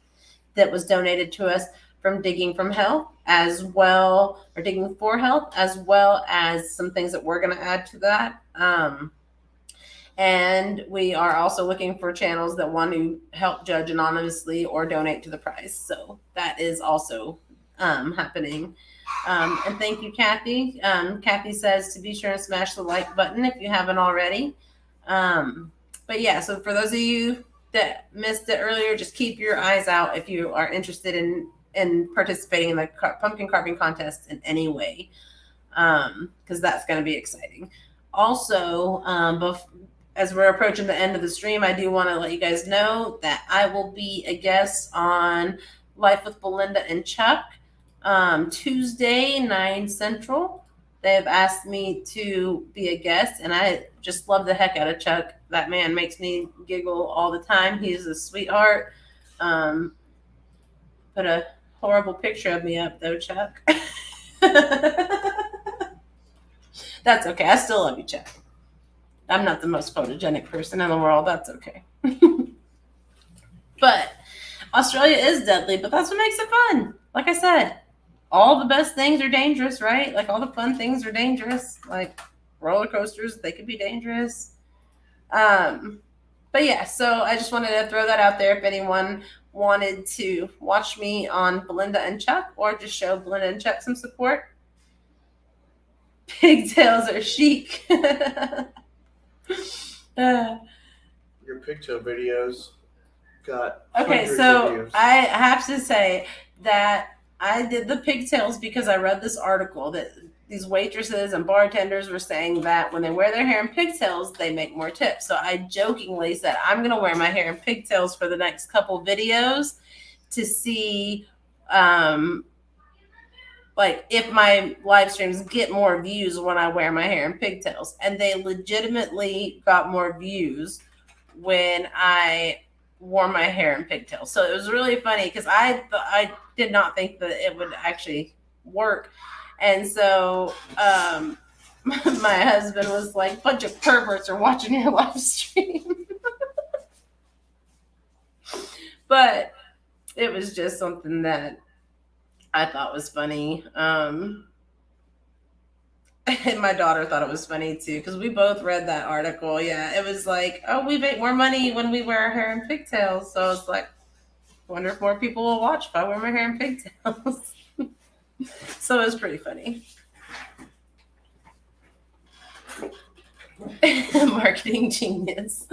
that was donated to us from Digging for Health, as well as some things that we're going to add to that. And we are also looking for channels that want to help judge anonymously or donate to the prize. So that is also happening. And thank you, Kathy. Kathy says to be sure and smash the like button if you haven't already. But yeah, so for those of you that missed it earlier, just keep your eyes out if you are interested in participating in the pumpkin carving contest in any way, because that's going to be exciting. Also, as we're approaching the end of the stream, I do want to let you guys know that I will be a guest on Life with Belinda and Chuck Tuesday, 9 Central. They have asked me to be a guest, and I just love the heck out of Chuck. That man makes me giggle all the time. He's a sweetheart. Put a horrible picture of me up, though, Chuck. That's okay. I still love you, Chuck. I'm not the most photogenic person in the world. That's okay. But Australia is deadly, but that's what makes it fun. Like I said, all the best things are dangerous, right? Like all the fun things are dangerous. Like roller coasters, they could be dangerous. But yeah, so I just wanted to throw that out there if anyone wanted to watch me on Belinda and Chuck or just show Belinda and Chuck some support. Pigtails are chic. Your pigtail videos got okay, so I have to say that I did the pigtails because I read this article that these waitresses and bartenders were saying that when they wear their hair in pigtails, they make more tips. So I jokingly said, I'm going to wear my hair in pigtails for the next couple videos to see, like if my live streams get more views when I wear my hair in pigtails. And they legitimately got more views when I wore my hair in pigtails. So it was really funny because I did not think that it would actually work. And so my husband was like, bunch of perverts are watching your live stream. But it was just something that I thought was funny. And my daughter thought it was funny too, because we both read that article. Yeah, it was like, oh, we make more money when we wear our hair in pigtails. So it's like, I wonder if more people will watch if I wear my hair in pigtails. So it was pretty funny. Marketing genius.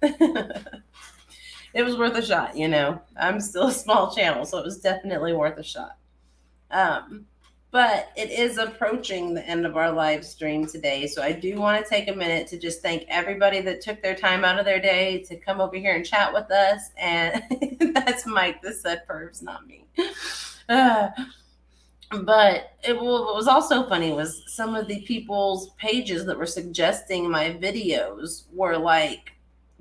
It was worth a shot, you know. I'm still a small channel, so it was definitely worth a shot. But it is approaching the end of our live stream today. So I do want to take a minute to just thank everybody that took their time out of their day to come over here and chat with us. And that's Mike that said pervs, not me. But what was also funny was some of the people's pages that were suggesting my videos were like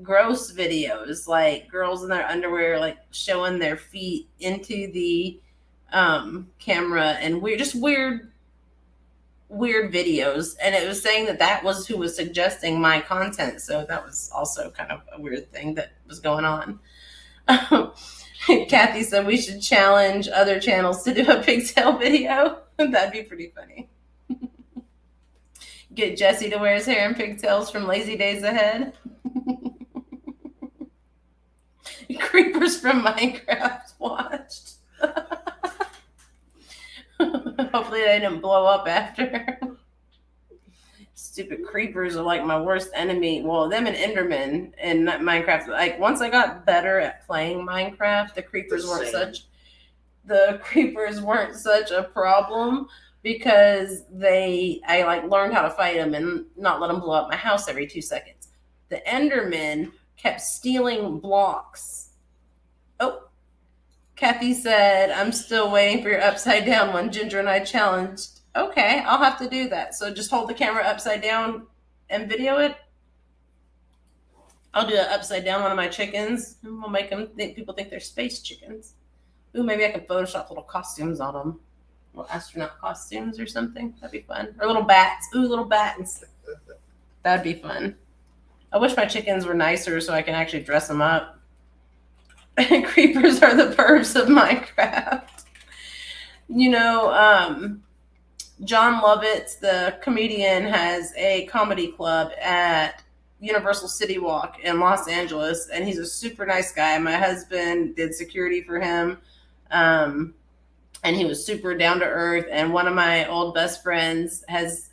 gross videos, like girls in their underwear, like showing their feet into the camera and weird videos. And it was saying that was who was suggesting my content. So that was also kind of a weird thing that was going on. Kathy said we should challenge other channels to do a pigtail video. That'd be pretty funny. Get Jesse to wear his hair in pigtails from Lazy Days Ahead. Creepers from Minecraft watched. Hopefully they didn't blow up after. Stupid creepers are like my worst enemy. Well, them and Enderman in Minecraft. Like once I got better at playing Minecraft, the creepers weren't such a problem because I like learned how to fight them and not let them blow up my house every 2 seconds. The Endermen kept stealing blocks. Oh, Kathy said, I'm still waiting for your upside down one. Ginger and I challenged. Okay, I'll have to do that. So just hold the camera upside down and video it. I'll do an upside down one of my chickens. And we'll make people think they're space chickens. Ooh, maybe I could Photoshop little costumes on them. Little astronaut costumes or something. That'd be fun. Or little bats. Ooh, little bats. That'd be fun. I wish my chickens were nicer so I can actually dress them up. Creepers are the pervs of Minecraft. You know, John Lovitz, the comedian, has a comedy club at Universal City Walk in Los Angeles, and he's a super nice guy. My husband did security for him, and he was super down to earth. And one of my old best friends has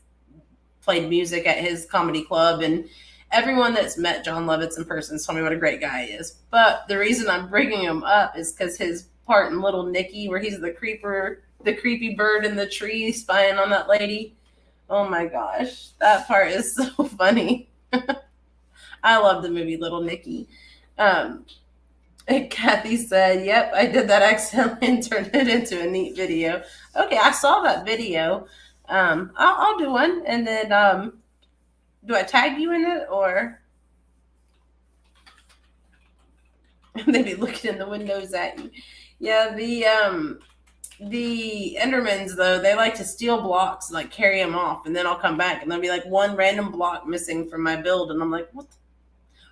played music at his comedy club, and everyone that's met John Lovitz in person told me what a great guy he is. But the reason I'm bringing him up is because his part in Little Nicky, where he's the creepy bird in the tree spying on that lady. Oh my gosh, that part is so funny. I love the movie Little Nicky. Kathy said, yep, I did that accidentally and turned it into a neat video. Okay, I saw that video. I'll do one, and then do I tag you in it, or they be looking in the windows at you? Yeah, the Endermans, though, they like to steal blocks, like carry them off, and then I'll come back, and there'll be like one random block missing from my build, and I'm like,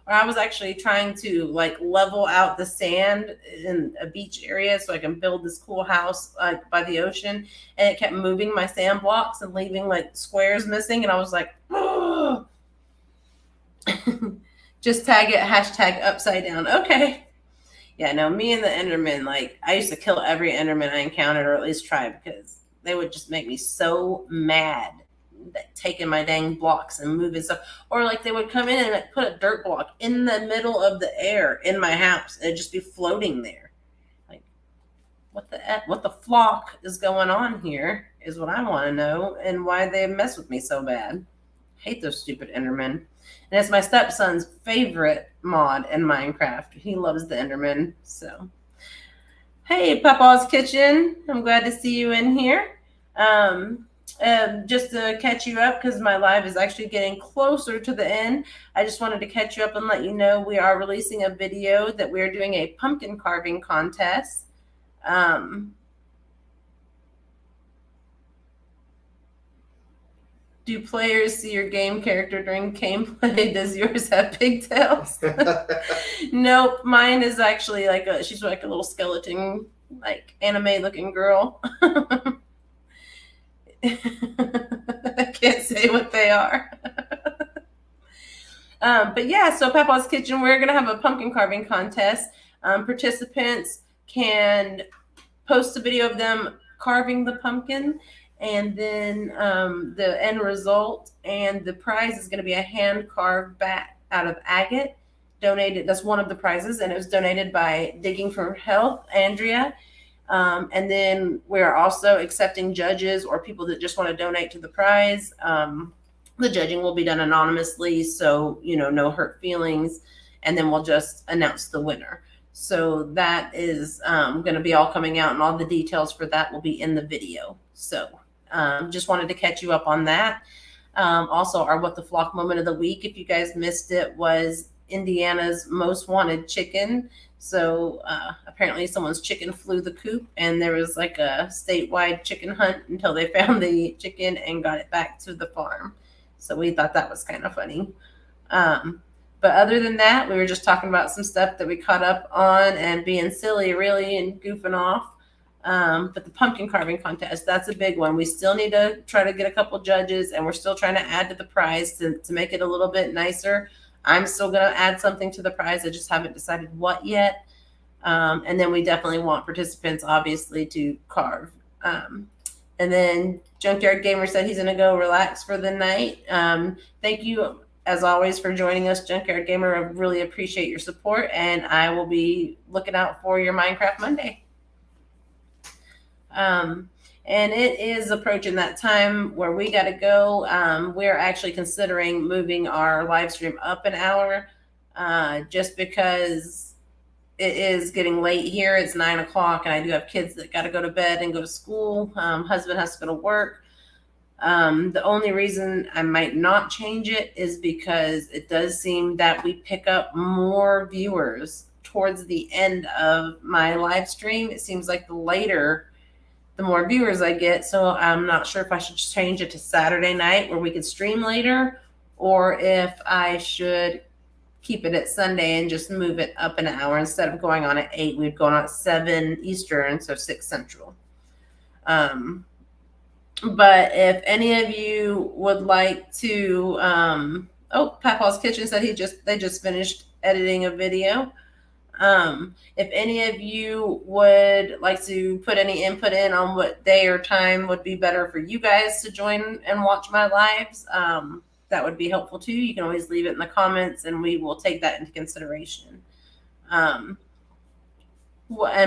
or I was actually trying to like level out the sand in a beach area so I can build this cool house like by the ocean, and it kept moving my sand blocks and leaving like squares missing, and I was like, oh. Just tag it hashtag upside down. Okay. Yeah, no, me and the Enderman, like I used to kill every Enderman I encountered, or at least try, because they would just make me so mad that taking my dang blocks and moving stuff. Or like they would come in and like, put a dirt block in the middle of the air in my house. It'd just be floating there. Like what the flock is going on here is what I want to know, and why they mess with me so bad. Hate those stupid Endermen. And it's my stepson's favorite mod in Minecraft. He loves the Enderman. So, hey, Papa's Kitchen. I'm glad to see you in here. Just to catch you up, because my live is actually getting closer to the end, I just wanted to catch you up and let you know we are releasing a video that we are doing a pumpkin carving contest. Do players see your game character during gameplay? Does yours have pigtails? Nope. Mine is actually like she's like a little skeleton, like anime looking girl. I can't say what they are. But yeah, so Papa's Kitchen, we're going to have a pumpkin carving contest. Participants can post a video of them carving the pumpkin, and then the end result and the prize is going to be a hand carved bat out of agate, donated. That's one of the prizes, and it was donated by Digging for Health, Andrea. And then we're also accepting judges or people that just want to donate to the prize. The judging will be done anonymously, so no hurt feelings, and then we'll just announce the winner. So that is going to be all coming out, and all the details for that will be in the video. So just wanted to catch you up on that. Also, our What the Flock moment of the week, if you guys missed it, was Indiana's most wanted chicken. So apparently someone's chicken flew the coop, and there was like a statewide chicken hunt until they found the chicken and got it back to the farm. So we thought that was kind of funny. But other than that, we were just talking about some stuff that we caught up on and being silly, really, and goofing off. But the pumpkin carving contest, that's a big one. We still need to try to get a couple judges, and we're still trying to add to the prize to make it a little bit nicer. I'm still going to add something to the prize. I just haven't decided what yet. And then we definitely want participants, obviously, to carve. And then Junkyard Gamer said he's going to go relax for the night. Thank you, as always, for joining us, Junkyard Gamer. I really appreciate your support, and I will be looking out for your Minecraft Monday. And it is approaching that time where we got to go. We're actually considering moving our live stream up an hour just because it is getting late here. It's 9 o'clock, and I do have kids that got to go to bed and go to school. Husband has to go to work. The only reason I might not change it is because it does seem that we pick up more viewers towards the end of my live stream. It seems like the later, the more viewers I get. So I'm not sure if I should change it to Saturday night where we could stream later, or if I should keep it at Sunday and just move it up an hour. Instead of going on at 8, we'd go on at 7 Eastern, so 6 Central. But if any of you would like to, Papa's Kitchen said they just finished editing a video. If any of you would like to put any input in on what day or time would be better for you guys to join and watch my lives, that would be helpful too. You can always leave it in the comments, and we will take that into consideration. And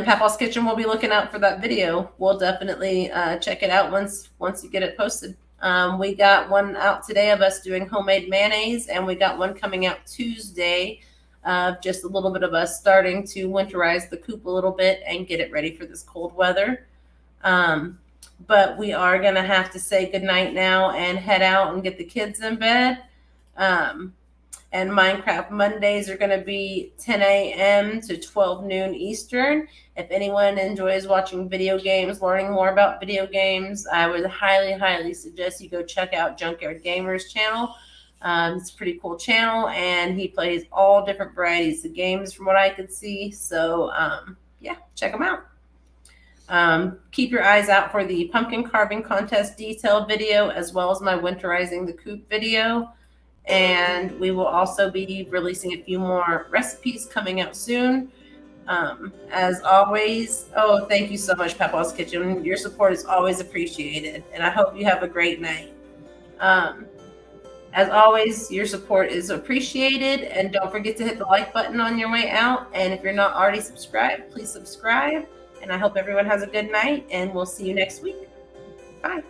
Papa's Kitchen will be looking out for that video. We'll definitely check it out once you get it posted. We got one out today of us doing homemade mayonnaise, and we got one coming out Tuesday of just a little bit of us starting to winterize the coop a little bit and get it ready for this cold weather. But we are going to have to say goodnight now and head out and get the kids in bed. And Minecraft Mondays are going to be 10 a.m. to 12 noon Eastern. If anyone enjoys watching video games, learning more about video games, I would highly, highly suggest you go check out Junkyard Gamer's channel. It's a pretty cool channel, and he plays all different varieties of games from what I could see. So, yeah, check him out. Keep your eyes out for the pumpkin carving contest detailed video, as well as my winterizing the coop video. And we will also be releasing a few more recipes coming out soon. As always, oh, thank you so much, Papa's Kitchen. Your support is always appreciated, and I hope you have a great night. As always, your support is appreciated, and don't forget to hit the like button on your way out. And if you're not already subscribed, please subscribe. And I hope everyone has a good night, and we'll see you next week. Bye.